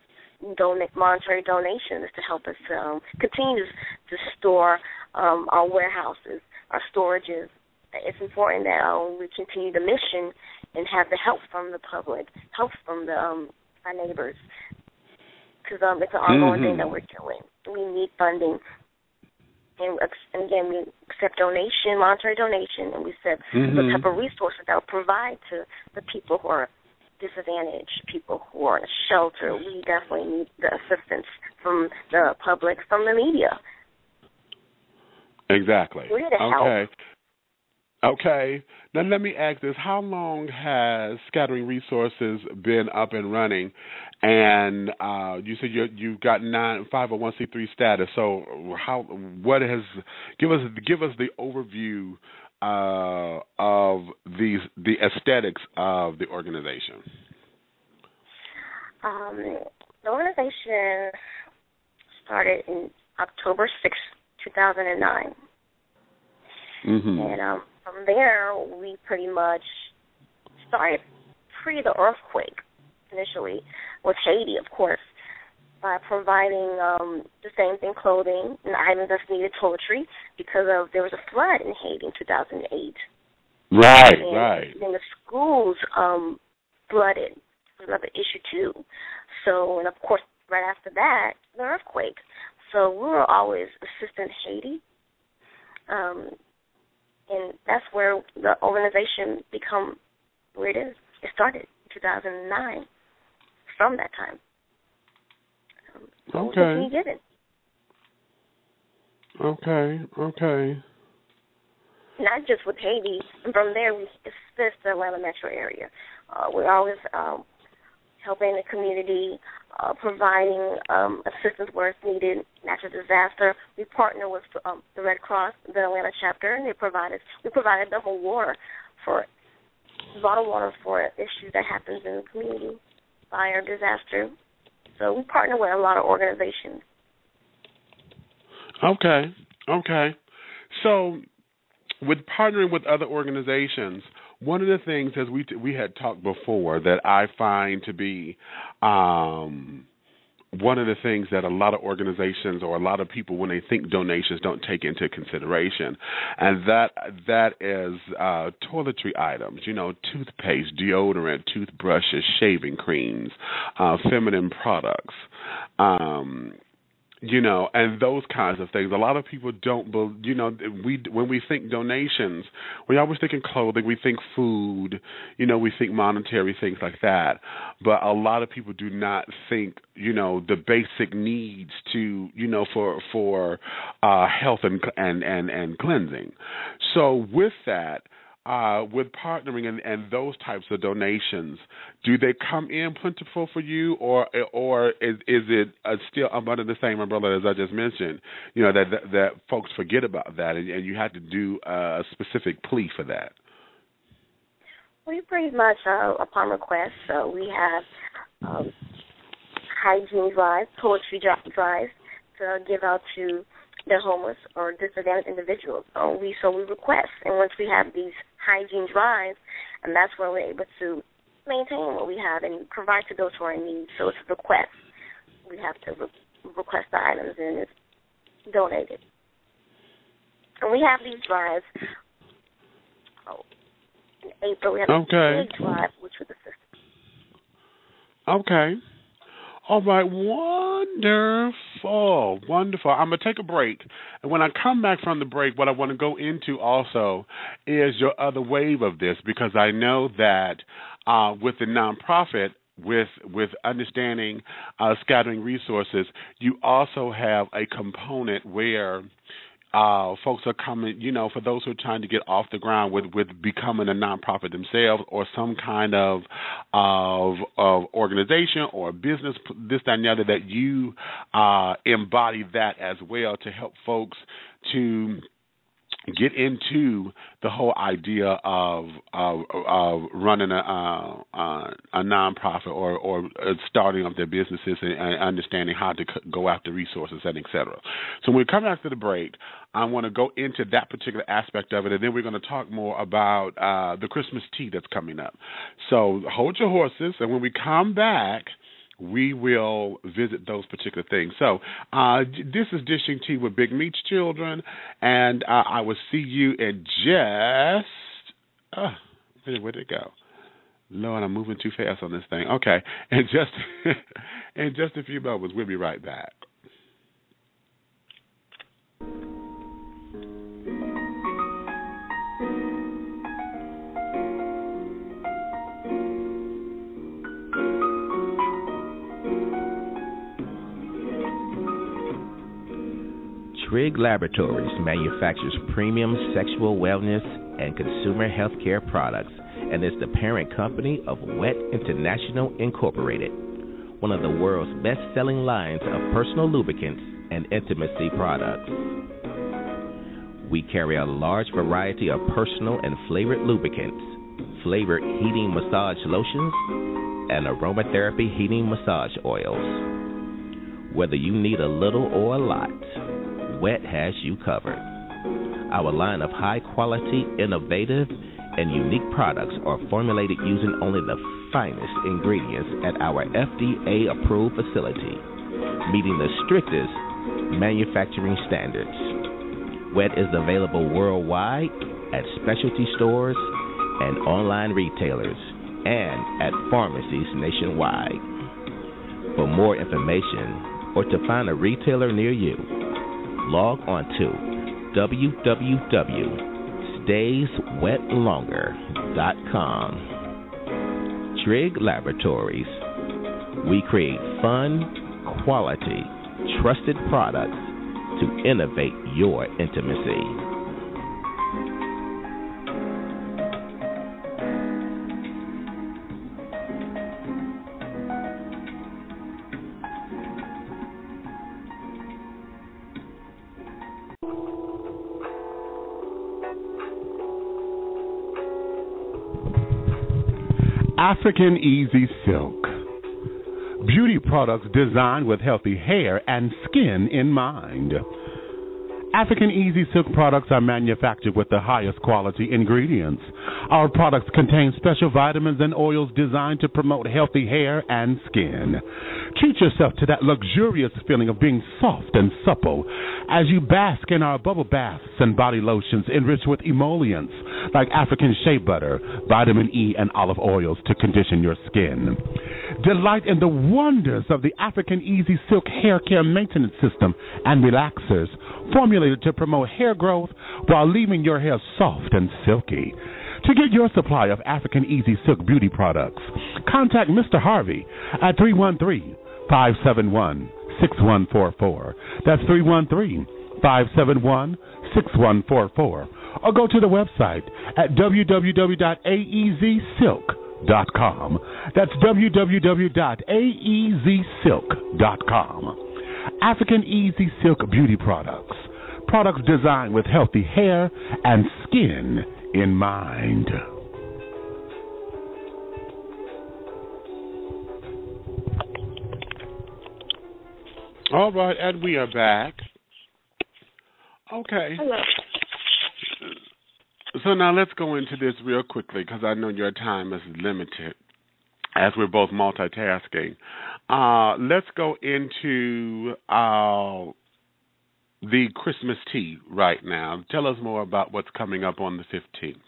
monetary donations to help us continue to store our warehouses, our storages. It's important that we continue the mission and have the help from the public, help from our neighbors, because it's an ongoing thing that we're doing. We need funding. And again, we accept monetary donation, and we accept the type of resources that will provide to the people who are disadvantaged, people who are in a shelter. We definitely need the assistance from the public, from the media. Exactly. We're here to help. Okay. Now let me ask this: how long has Scattering Resources been up and running? And you said you've got 501c3 status. So give us the overview of the aesthetics of the organization. The organization started in October 6, 2009. Mm-hmm. And from there, we pretty much started pre the earthquake initially with Haiti, of course, by providing the same thing, clothing and items that's needed, toiletry, because there was a flood in Haiti in 2008. Right. And the schools flooded. It was another issue too. So, and of course, right after that, the earthquake. So we were always assisting Haiti. And that's where the organization become where it is. It started in 2009. From that time. Okay. Okay. Not just with Haiti. And from there, we assist the Atlanta metro area. We're always helping the community, providing assistance where it's needed, natural disaster. We partner with the Red Cross, the Atlanta chapter, and we provided bottled water for issues that happens in the community, fire, disaster. So we partner with a lot of organizations. Okay. So with partnering with other organizations, one of the things, as we had talked before, that I find to be one of the things that a lot of organizations or a lot of people, when they think donations, don't take into consideration, and that is toiletry items, toothpaste, deodorant, toothbrushes, shaving creams, feminine products, and those kinds of things. A lot of people don't, when we think donations, we always think in clothing, we think food, we think monetary things like that. But a lot of people do not think, the basic needs to, for health and cleansing. So with that, with partnering and those types of donations, do they come in plentiful for you, or is it still under the same umbrella as I just mentioned? That folks forget about that, and you have to do a specific plea for that. We pretty much upon request. So we have hygiene drives, poetry drives to give out to the homeless or disadvantaged individuals. So we request, and once we have these hygiene drives, and that's where we're able to maintain what we have and provide to those who are in need. So it's a request. We have to request the items, and it's donated. And we have these drives. In April, we have a big drive, which was assistance. Okay. All right, wonderful. I'm going to take a break. And when I come back from the break, what I want to go into also is your other wave of this, because I know that with the nonprofit, with understanding Scattering Resources, you also have a component where folks are coming, for those who are trying to get off the ground with becoming a nonprofit themselves or some kind of organization or business, this, that, and the other, that you embody that as well to help folks to get into the whole idea of running a nonprofit or starting up their businesses and understanding how to go after resources and et cetera. So when we come after the break, I want to go into that particular aspect of it, and then we're going to talk more about the Christmas tea that's coming up. So hold your horses, and when we come back, we will visit those particular things. So this is Dishing Tea with Big Meats, children, and I will see you in where'd it go? Lord, I'm moving too fast on this thing. Okay, in just a few moments, we'll be right back. Trigg Laboratories manufactures premium sexual wellness and consumer healthcare products and is the parent company of Wet International Incorporated, one of the world's best-selling lines of personal lubricants and intimacy products. We carry a large variety of personal and flavored lubricants, flavored heating massage lotions, and aromatherapy heating massage oils. Whether you need a little or a lot, Wet has you covered. Our line of high-quality, innovative, and unique products are formulated using only the finest ingredients at our FDA-approved facility, meeting the strictest manufacturing standards. Wet is available worldwide at specialty stores and online retailers and at pharmacies nationwide. For more information or to find a retailer near you, log on to www.stayswetlonger.com. Trigg Laboratories. We create fun, quality, trusted products to innovate your intimacy. African Easy Silk. Beauty products designed with healthy hair and skin in mind. African Easy Silk products are manufactured with the highest quality ingredients. Our products contain special vitamins and oils designed to promote healthy hair and skin. Treat yourself to that luxurious feeling of being soft and supple as you bask in our bubble baths and body lotions enriched with emollients like African shea butter, vitamin E, and olive oils to condition your skin. Delight in the wonders of the African Easy Silk hair care maintenance system and relaxers, formulated to promote hair growth while leaving your hair soft and silky. To get your supply of African Easy Silk beauty products, contact Mr. Harvey at 313-571-6144. That's 313-571-6144. Or go to the website at www.aezsilk.com. That's www.aezsilk.com. African Easy Silk beauty products. Products designed with healthy hair and skin in mind. All right, and we are back. Okay. Hello. So now let's go into this real quickly because I know your time is limited as we're both multitasking. Let's go into the Christmas tea right now. Tell us more about what's coming up on the 15th.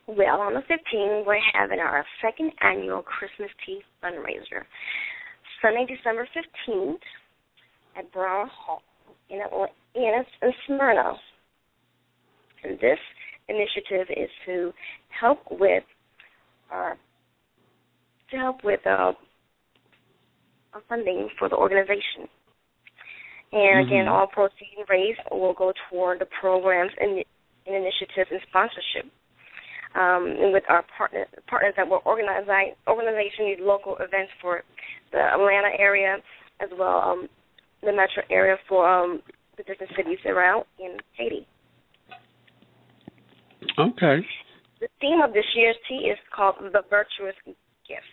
Well, on the 15th, we're having our second annual Christmas tea fundraiser. Sunday, December 15th at Brown Hall in Smyrna. And this initiative is to help with funding for the organization. And again, all proceeds raised will go toward the programs and initiatives and sponsorship. And with our partners that will organizing these local events for the Atlanta area as well, the metro area for the different cities around in Haiti. Okay. The theme of this year's tea is called The Virtuous Gift.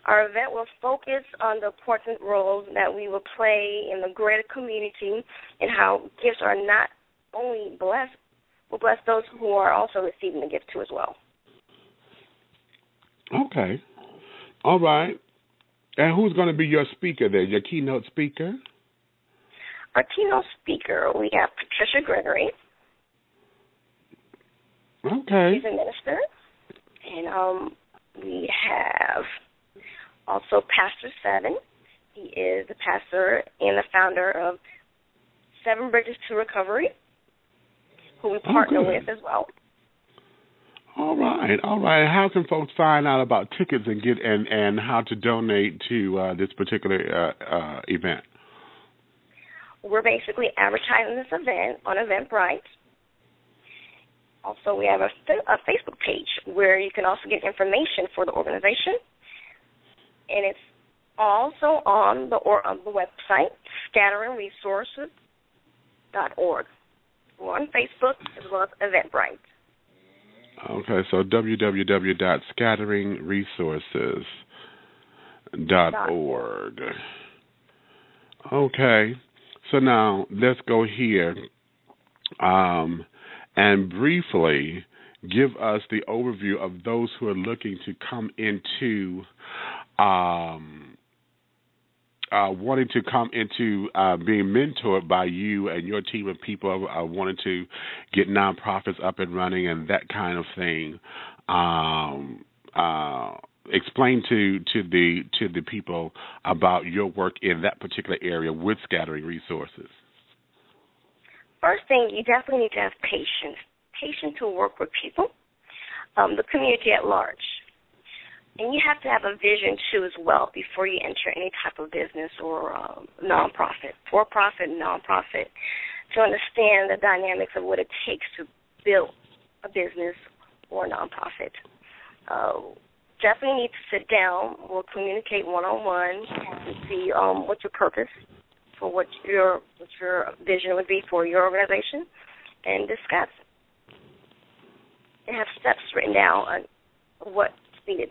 Our event will focus on the important role that we will play in the greater community and how gifts are not only blessed, but bless those who are also receiving the gift too as well. Okay. All right. And who's going to be your speaker there, your keynote speaker? Our keynote speaker, we have Patricia Gregory. Okay. She's a minister. And we have also Pastor Seven. He is the pastor and the founder of Seven Bridges to Recovery, who we partner with as well. All right. How can folks find out about tickets and get and how to donate to this particular event? we're basically advertising this event on Eventbrite. Also, we have a Facebook page where you can also get information for the organization. And it's also on the website, scatteringresources.org. We're on Facebook as well as Eventbrite. Okay, so www.scatteringresources.org. Okay, so now let's go here and briefly give us the overview of those who are looking to come into wanting to come into being mentored by you and your team of people wanting to get nonprofits up and running and that kind of thing. Explain to the people about your work in that particular area with Scattering Resources. First thing, you definitely need to have patience to work with people, the community at large. And you have to have a vision, too, as well, before you enter any type of business or nonprofit, for-profit, nonprofit, to understand the dynamics of what it takes to build a business or a nonprofit. Definitely need to sit down. We'll communicate one-on-one and see what's your purpose, for what your vision would be for your organization, and discuss and have steps written down on what's needed.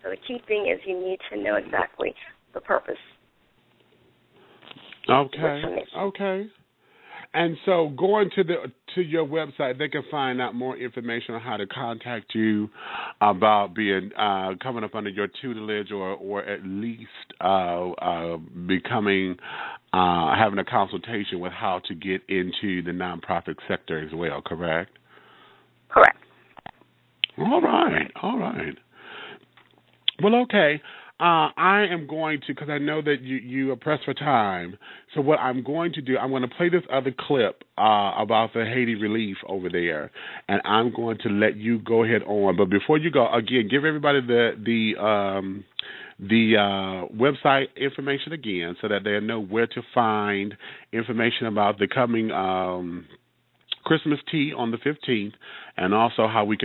So the key thing is you need to know exactly the purpose. Okay. And so going to your website, they can find out more information on how to contact you about being coming up under your tutelage or at least becoming having a consultation with how to get into the nonprofit sector as well, correct? Correct. All right. Well, okay. I am going to, because I know that you are pressed for time, so what I'm going to do, I'm going to play this other clip about the Haiti relief over there, and I'm going to let you go ahead on. But before you go, again, give everybody the website information again so that they know where to find information about the coming Christmas tea on the 15th, and also how we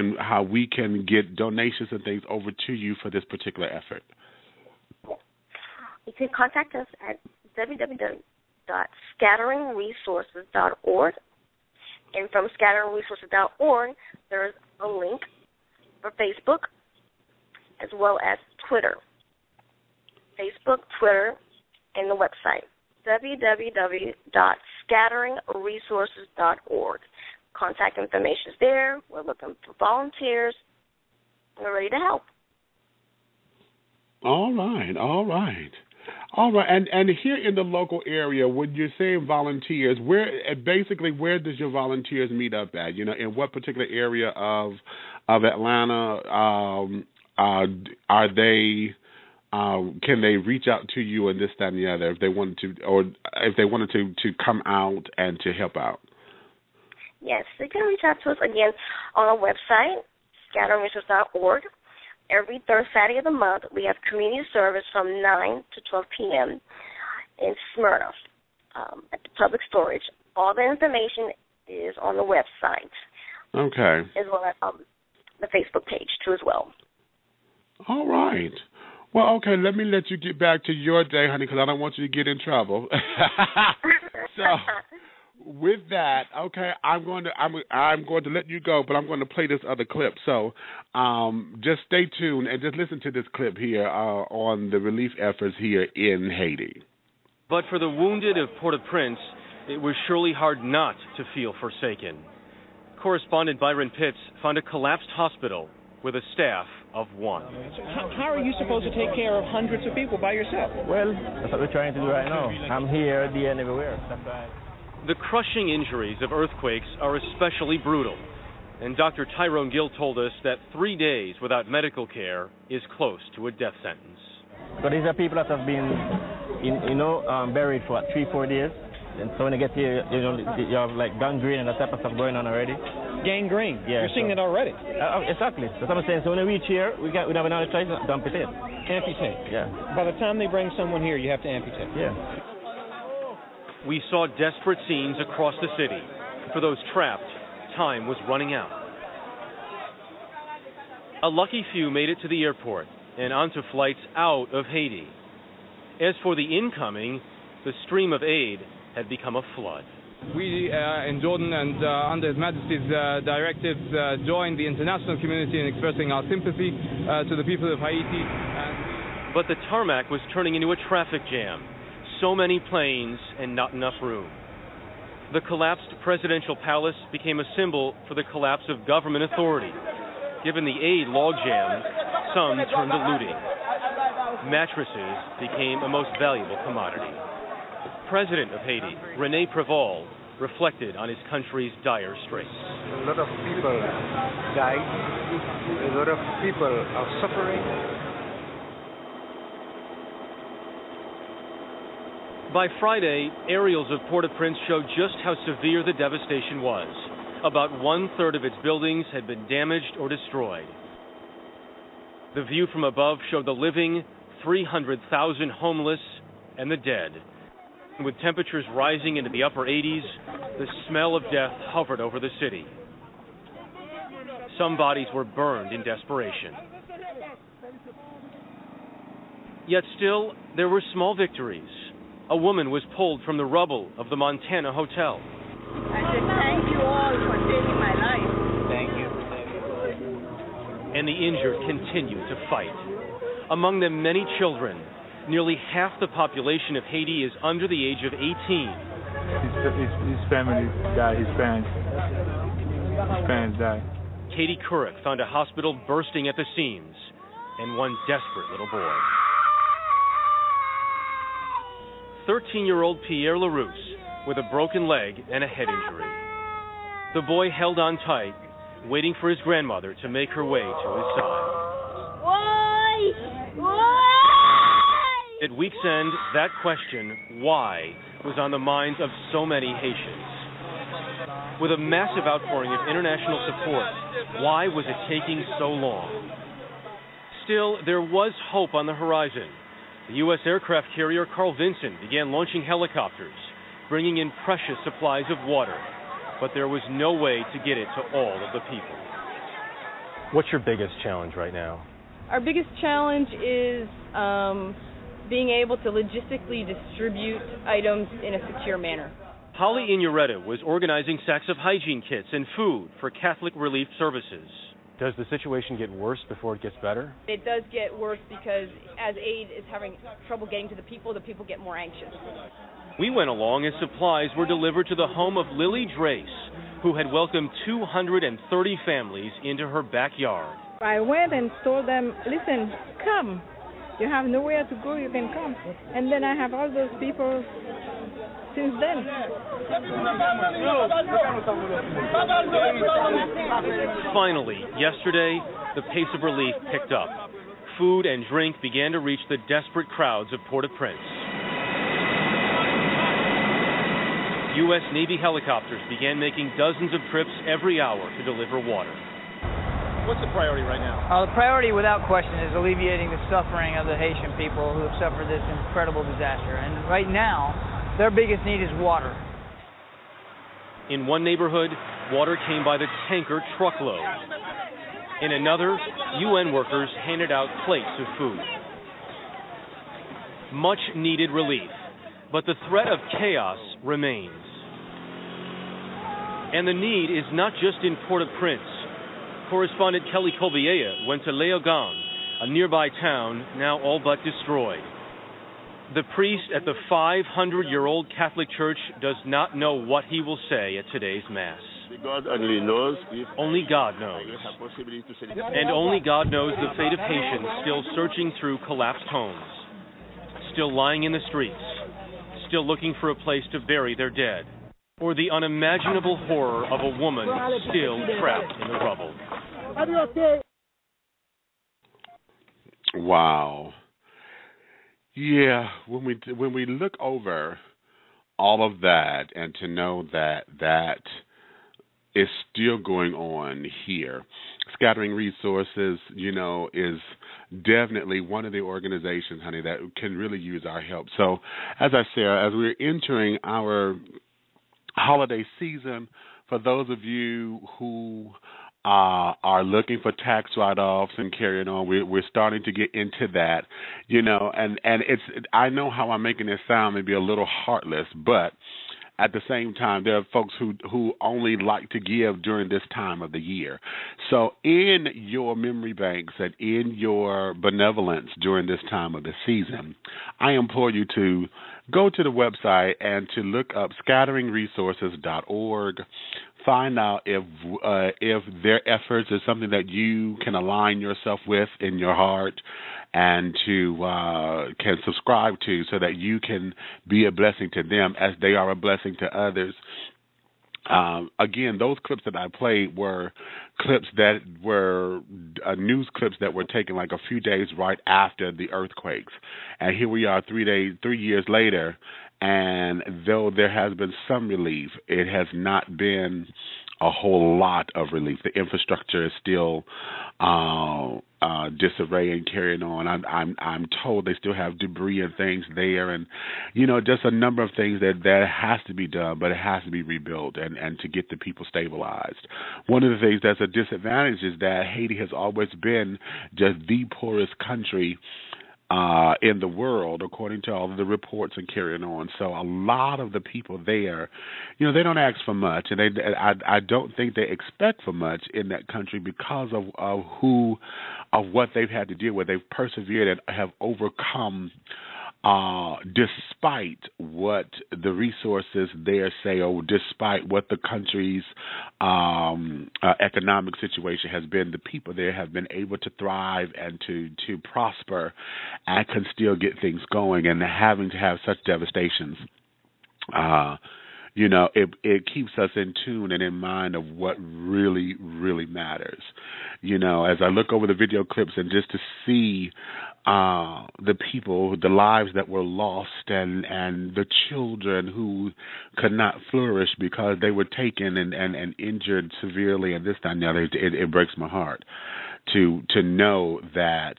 can get donations and things over to you for this particular effort. You can contact us at www.scatteringresources.org, and from scatteringresources.org, there is a link for Facebook as well as Twitter. Facebook, Twitter, and the website, www.scatteringresources.org. Contact information is there. We're looking for volunteers. We're ready to help. All right. And here in the local area, when you're saying volunteers, where does your volunteers meet up at? You know, in what particular area of Atlanta are they? Can they reach out to you and this, that, and the other if they wanted to, or if they wanted to come out and to help out? Yes, they can reach out to us again on our website, scatteringresources.org. Every third Saturday of the month, we have community service from 9 to 12 p.m. in Smyrna at the public storage. All the information is on the website. Okay. As well as the Facebook page, too, as well. All right. Well, okay, let me let you get back to your day, honey, because I don't want you to get in trouble. So, with that, okay, I'm going to let you go, but I'm going to play this other clip. So, just stay tuned and just listen to this clip here on the relief efforts here in Haiti. But for the wounded of Port-au-Prince, it was surely hard not to feel forsaken. Correspondent Byron Pitts found a collapsed hospital with a staff of one. How are you supposed to take care of hundreds of people by yourself? Well, that's what we're trying to do right now. I'm here, there, and everywhere. That's right. The crushing injuries of earthquakes are especially brutal, and Dr. Tyrone Gill told us that 3 days without medical care is close to a death sentence. So these are people that have been, buried for 3-4 days, and so when they get here, you have like gangrene and that type of stuff going on already. Gangrene? Yeah. You're seeing it already? Exactly. That's what I'm saying. So when we reach here, we have another choice to amputate. Amputate? Yeah. By the time they bring someone here, you have to amputate? Yeah. We saw desperate scenes across the city. For those trapped, time was running out. A lucky few made it to the airport and onto flights out of Haiti. As for the incoming, the stream of aid had become a flood. We in Jordan and under His Majesty's directives joined the international community in expressing our sympathy to the people of Haiti. But the tarmac was turning into a traffic jam. So many planes and not enough room. The collapsed presidential palace became a symbol for the collapse of government authority. Given the aid logjam, some turned to looting. Mattresses became a most valuable commodity. President of Haiti, René Préval, reflected on his country's dire straits. A lot of people died. A lot of people are suffering. By Friday, aerials of Port-au-Prince showed just how severe the devastation was. About 1/3 of its buildings had been damaged or destroyed. The view from above showed the living, 300,000 homeless, and the dead. With temperatures rising into the upper 80s, the smell of death hovered over the city. Some bodies were burned in desperation. Yet still, there were small victories. A woman was pulled from the rubble of the Montana Hotel. I said, thank you all for saving my life. Thank you. And the injured continued to fight. Among them, many children. Nearly half the population of Haiti is under the age of 18. His family died, his parents died. Katie Couric found a hospital bursting at the seams and one desperate little boy. 13-year-old Pierre LaRousse with a broken leg and a head injury. The boy held on tight, waiting for his grandmother to make her way to his side. At week's end, that question, why, was on the minds of so many Haitians. With a massive outpouring of international support, why was it taking so long? Still, there was hope on the horizon. The U.S. aircraft carrier Carl Vinson began launching helicopters, bringing in precious supplies of water. But there was no way to get it to all of the people. What's your biggest challenge right now? Our biggest challenge is being able to logistically distribute items in a secure manner. Holly Inureta was organizing sacks of hygiene kits and food for Catholic Relief Services. Does the situation get worse before it gets better? It does get worse because as aid is having trouble getting to the people get more anxious. We went along as supplies were delivered to the home of Lily Drace, who had welcomed 230 families into her backyard. I went and told them, listen, come. You have nowhere to go, you can come. And then I have all those people since then. Finally, yesterday, the pace of relief picked up. Food and drink began to reach the desperate crowds of Port-au-Prince. U.S. Navy helicopters began making dozens of trips every hour to deliver water. What's the priority right now? The priority, without question, is alleviating the suffering of the Haitian people who have suffered this incredible disaster. And right now, their biggest need is water. In one neighborhood, water came by the tanker truckload. In another, UN workers handed out plates of food. Much needed relief, but the threat of chaos remains. And the need is not just in Port-au-Prince. Correspondent Kelly Colbiella went to Léogâne, a nearby town now all but destroyed. The priest at the 500-year-old Catholic Church does not know what he will say at today's Mass. God only knows. Only God knows. And only God knows the fate of Haitians still searching through collapsed homes, still lying in the streets, still looking for a place to bury their dead, or the unimaginable horror of a woman still trapped in the rubble. Wow. Yeah, when we look over all of that and to know that is still going on here. Scattering Resources, is definitely one of the organizations, honey, that can really use our help. So, as I said, as we're entering our holiday season, for those of you who are looking for tax write-offs and carrying on, we're starting to get into that, and it's, I know how I'm making it sound maybe a little heartless, but at the same time, there are folks who only like to give during this time of the year. So in your memory banks and in your benevolence during this time of the season, I implore you to go to the website and to look up scatteringresources.org. Find out if their efforts is something that you can align yourself with in your heart and to can subscribe to, so that you can be a blessing to them as they are a blessing to others. Again, those clips that I played were clips that were news clips that were taken like a few days right after the earthquakes. And here we are 3 years later, and though there has been some relief, it has not been a whole lot of relief. The infrastructure is still disarray and carrying on. I'm told they still have debris and things there, and just a number of things that has to be done, but it has to be rebuilt and to get the people stabilized. One of the things that's a disadvantage is that Haiti has always been just the poorest country in the world, according to all of the reports and carrying on. So a lot of the people there, they don't ask for much, and I don't think they expect for much in that country because of what they've had to deal with. They've persevered and have overcome, despite what the resources there say, or despite what the country's economic situation has been. The people there have been able to thrive and to prosper and can still get things going, and having to have such devastations. It keeps us in tune and in mind of what really, really matters. As I look over the video clips and just to see the people, the lives that were lost, and the children who could not flourish because they were taken and injured severely, and this time now it breaks my heart to know that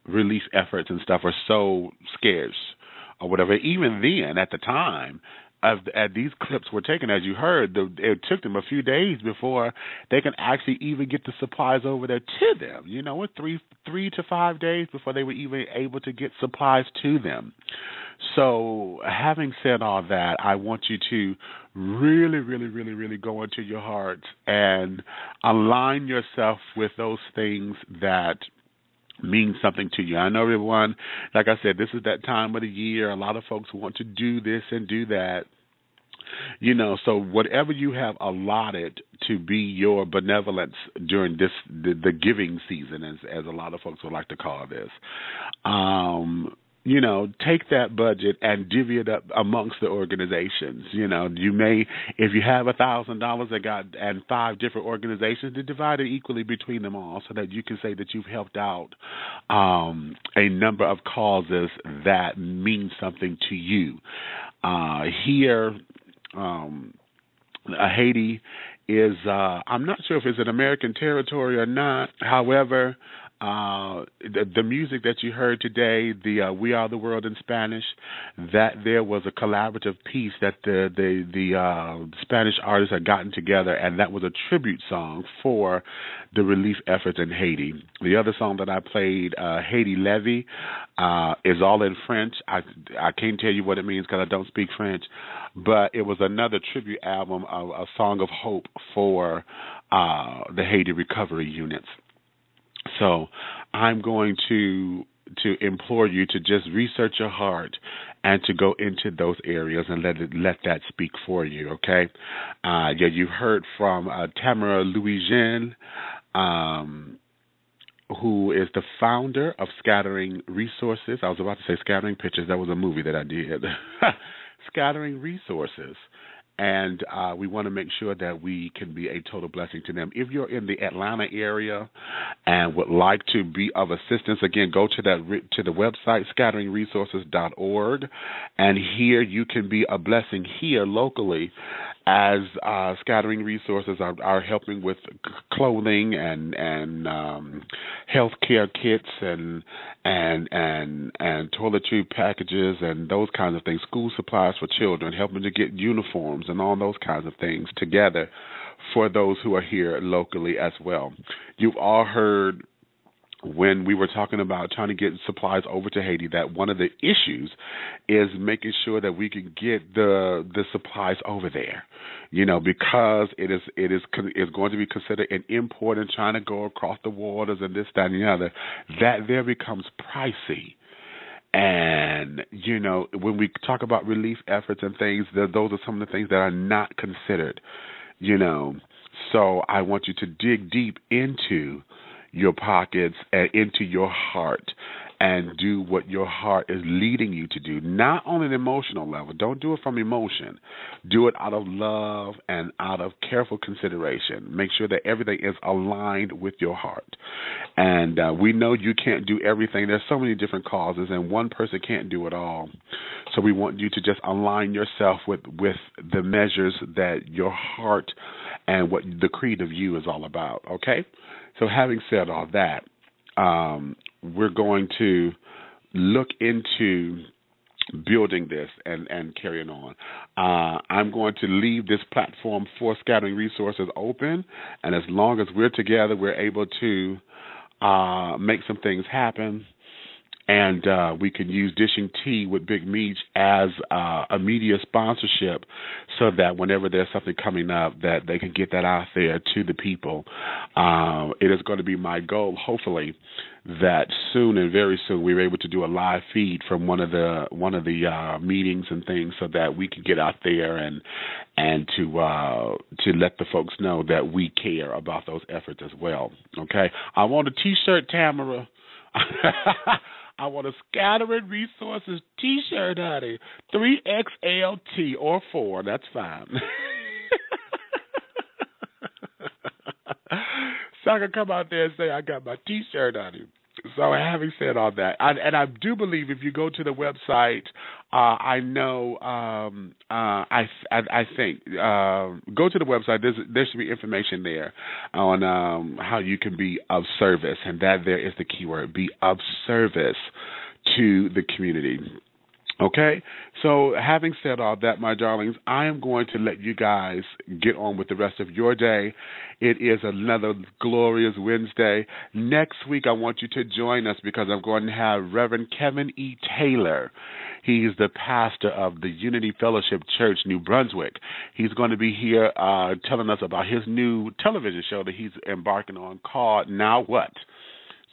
relief efforts and stuff are so scarce or whatever. Even then, at the time as these clips were taken, as you heard, it took them a few days before they can actually even get the supplies over there to them. What, 3 to 5 days before they were even able to get supplies to them. So having said all that, I want you to really, really, really, really go into your heart and align yourself with those things that means something to you. I know, everyone, like I said, this is that time of the year. A lot of folks want to do this and do that. So whatever you have allotted to be your benevolence during the giving season, as a lot of folks would like to call this, take that budget and divvy it up amongst the organizations. You may, if you have $1,000 and 5 different organizations, to divide it equally between them all, so that you can say that you've helped out a number of causes that mean something to you. Here, Haiti is, I'm not sure if it's an American territory or not. However, the music that you heard today, the "We Are the World" in Spanish, that there was a collaborative piece that the Spanish artists had gotten together, and that was a tribute song for the relief efforts in Haiti. The other song that I played, Haiti Levy, is all in French. I can't tell you what it means because I don't speak French, but it was another tribute album, a song of hope for the Haiti recovery units. So I'm going to implore you to just research your heart and to go into those areas and let that speak for you, okay? You've heard from Tamara Louis-Juene, who is the founder of Scattering Resources. I was about to say Scattering Pictures. That was a movie that I did. Scattering Resources. And we want to make sure that we can be a total blessing to them. If you're in the Atlanta area and would like to be of assistance, again, go to the website, scatteringresources.org, and here you can be a blessing here locally as scattering resources are helping with clothing and healthcare kits and toiletry packages and those kinds of things, school supplies for children, helping to get uniforms and all those kinds of things together for those who are here locally as well. You've all heard when we were talking about trying to get supplies over to Haiti that one of the issues is making sure that we can get the supplies over there, because it is going to be considered an import and trying to go across the waters and this, that, and the other. That there becomes pricey. And, when we talk about relief efforts and things, those are some of the things that are not considered, So I want you to dig deep into your pockets and into your heart and do what your heart is leading you to do, not on an emotional level. Don't do it from emotion. Do it out of love and out of careful consideration. Make sure that everything is aligned with your heart. And we know you can't do everything. There's so many different causes, and one person can't do it all. So we want you to just align yourself with the measures that your heart and what the creed of you is all about, okay? So having said all that, we're going to look into building this and carrying on. I'm going to leave this platform for scattering resources open, and as long as we're together, we're able to make some things happen. And we can use Dishing Tea with Big Meech as a media sponsorship so that whenever there's something coming up that they can get that out there to the people. It is going to be my goal, hopefully, that soon and very soon we're able to do a live feed from one of the meetings and things so that we can get out there and to let the folks know that we care about those efforts as well. Okay? I want a T-shirt, Tamara. I want a Scattering Resources T-shirt, honey. 3XLT or 4, that's fine. So I can come out there and say I got my T-shirt, honey. So having said all that, and I do believe if you go to the website, I think go to the website. There should be information there on how you can be of service, and that there is the key word: be of service to the community. Okay, so having said all that, my darlings, I am going to let you guys get on with the rest of your day. It is another glorious Wednesday. Next week, I want you to join us because I'm going to have Reverend Kevin E. Taylor. He's the pastor of the Unity Fellowship Church, New Brunswick. He's going to be here telling us about his new television show that he's embarking on called Now What?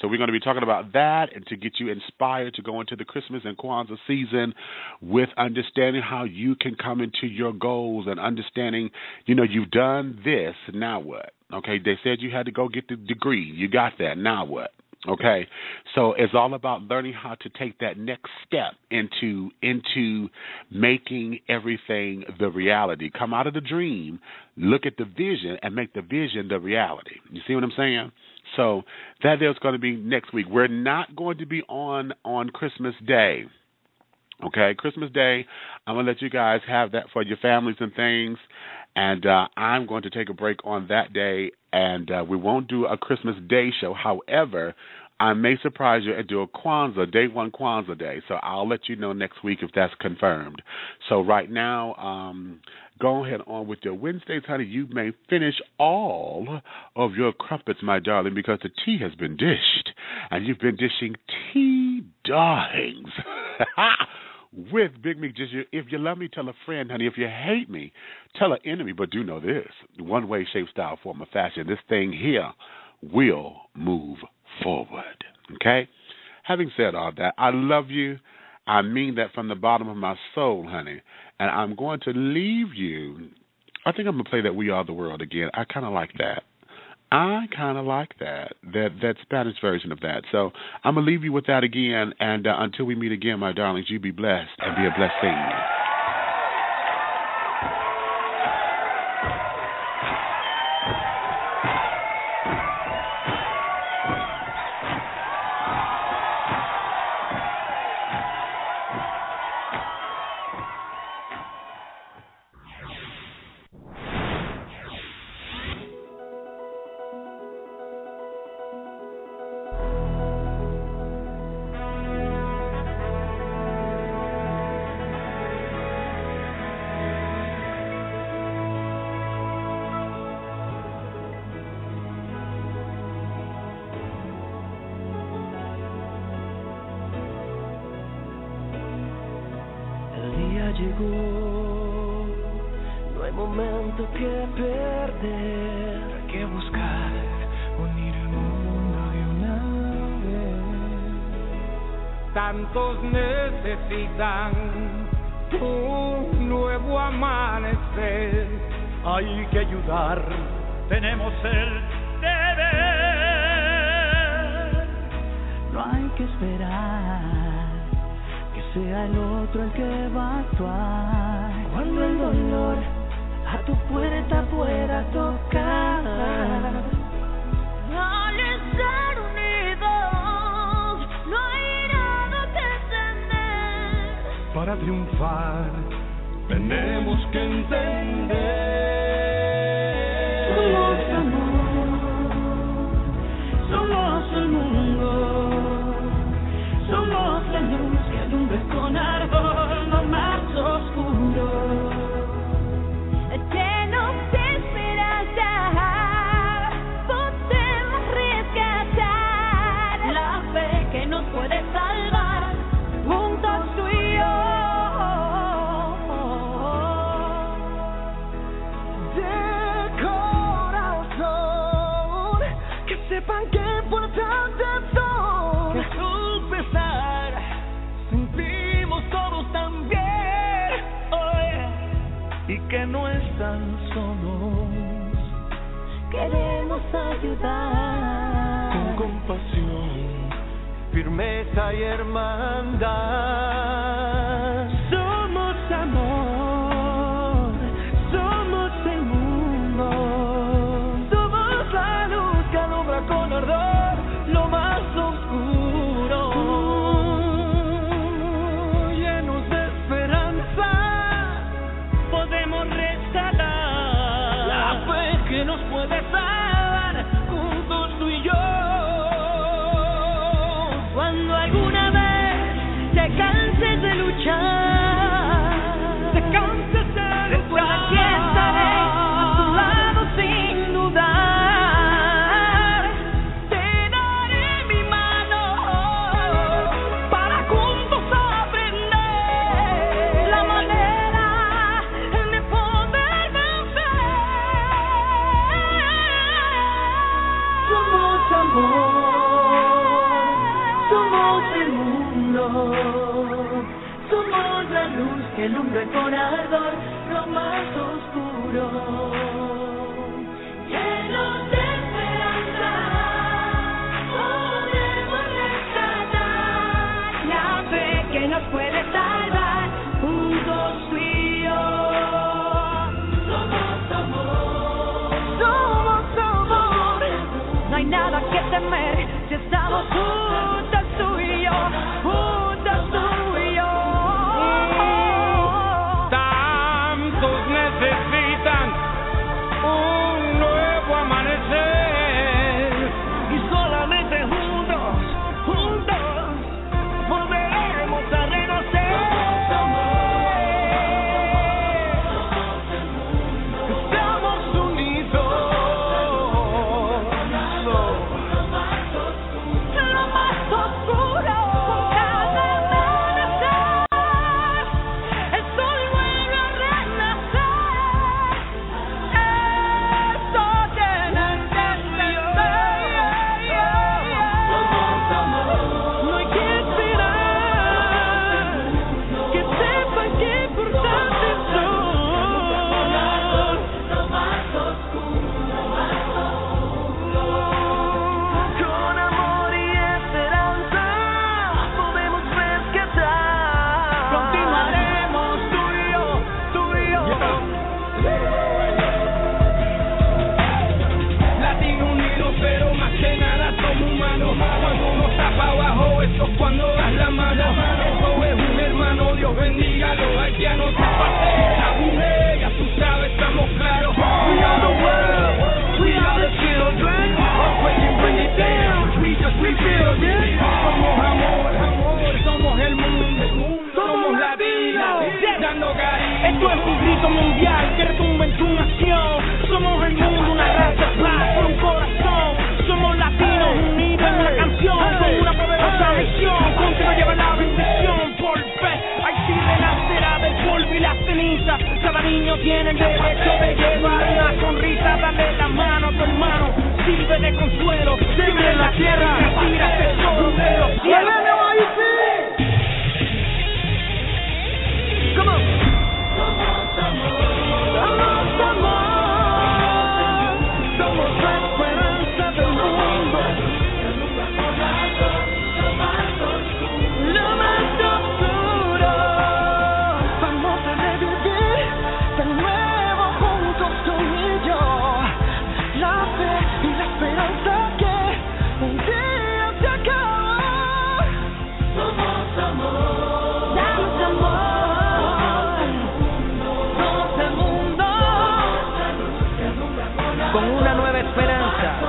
So we're going to be talking about that and to get you inspired to go into the Christmas and Kwanzaa season with understanding how you can come into your goals and understanding, you've done this, now what? Okay, they said you had to go get the degree. You got that, now what? Okay, so it's all about learning how to take that next step into making everything the reality. Come out of the dream, look at the vision, and make the vision the reality. You see what I'm saying? So that is going to be next week. We're not going to be on Christmas Day. Okay, Christmas Day, I'm going to let you guys have that for your families and things. And I'm going to take a break on that day, and we won't do a Christmas Day show. However, I may surprise you and do a Kwanzaa, Day 1 Kwanzaa Day. So I'll let you know next week if that's confirmed. So right now, go ahead on with your Wednesdays, honey. You may finish all of your crumpets, my darling, because the tea has been dished. And you've been dishing tea, darlings. With Big Meech. If you love me, tell a friend, honey. If you hate me, tell an enemy. But do know this: one way, shape, style, form, or fashion, this thing here will move forward. Okay? Having said all that, I love you. I mean that from the bottom of my soul, honey. And I'm going to leave you. I think I'm going to play that We Are the World again. I kind of like that. That Spanish version of that. So I'm going to leave you with that again. And until we meet again, my darlings, you be blessed and be a blessing. llegó. No hay momento que perder. Hay que buscar unir el mundo de una vez. Tantos necesitan un nuevo amanecer. Hay que ayudar, tenemos el deber. No hay que esperar que sea el otro el que va a actuar. Cuando el dolor a tu puerta pueda tocar, al estar unidos no hay nada que temer. Para triunfar tenemos que entender. Somos amor, somos el mundo, somos la luz que alumbra con ardor lo más oscuro. Llenos de esperanza, podemos rescatar la fe que nos puede salvar, juntos tú y yo. Sepan qué importantes son. Que a su pesar sentimos todos también, y que no están solos. Queremos ayudar con compasión, firmeza y hermandad. Somos amor, somos el mundo. Con ardor lo más oscuro, llenos de esperanza, podemos rescatar la fe que nos puede salvar, juntos tú y yo. Cuando alguna vez te canses de luchar, te canses de recuerda que estaré a tu lado sin dudar. Somos la luz que alumbra con ardor lo más oscuro. Llenos de esperanza, podemos rescatar la fe que nos puede salvar, juntos tú y yo. Somos amor, Somos amor, no hay nada que temer si estamos juntos tú y yo. Tantos necesitan un nuevo amanecer, y solamente juntos volveremos a renacer. Estamos unidos, lo más oscuro. Cuando das la mano, eso es un hermano. Dios bendiga a los haitianos. La mujer, ya tú sabes, estamos claros. We are the world, we are the children. When you bring it down, we just rebuild it. Somos amor, somos el mundo, somos latinos, dando cariño. Esto es un grito mundial que retumba en tu nación. Somos el mundo, una raza paz por un corazón. Somos latinos unidos en una canción, con una poderosa misión. Contigo lleva la bendición por fe. Haití renacerá del polvo niño tiene el derecho de llevar una sonrisa, dale la mano a tu hermano, sirve de consuelo, siembra en la tierra, respira este sol en los cielos. Come on. Somos amor, somos la esperanza del mundo. Lo más oscuro, vamos a revivir de nuevo juntos tú y yo. La fe y la esperanza que un día se acaba. Somos amor, damos amor, somos el mundo, con una nueva esperanza.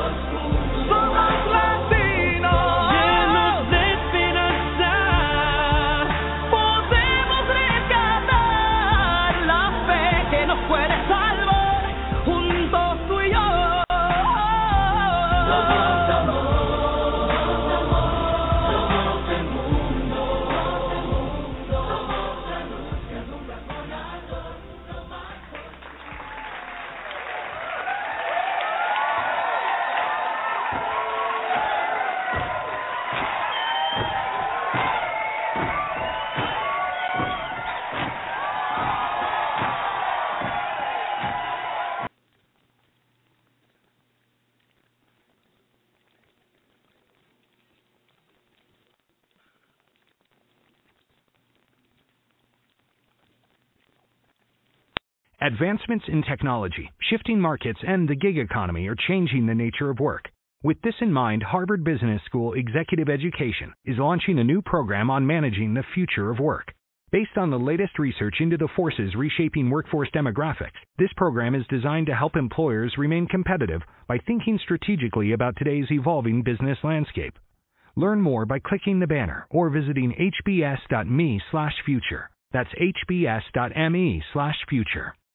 Somos latinos, llenos de esperanza, podemos rescatar la fe que nos puede salvar, juntos tú y yo. Somos amor, somos el mundo, somos la luz que alumbra con ardor, lo más. Advancements in technology, shifting markets, and the gig economy are changing the nature of work. With this in mind, Harvard Business School Executive Education is launching a new program on managing the future of work. Based on the latest research into the forces reshaping workforce demographics, this program is designed to help employers remain competitive by thinking strategically about today's evolving business landscape. Learn more by clicking the banner or visiting hbs.me/future. That's hbs.me/future.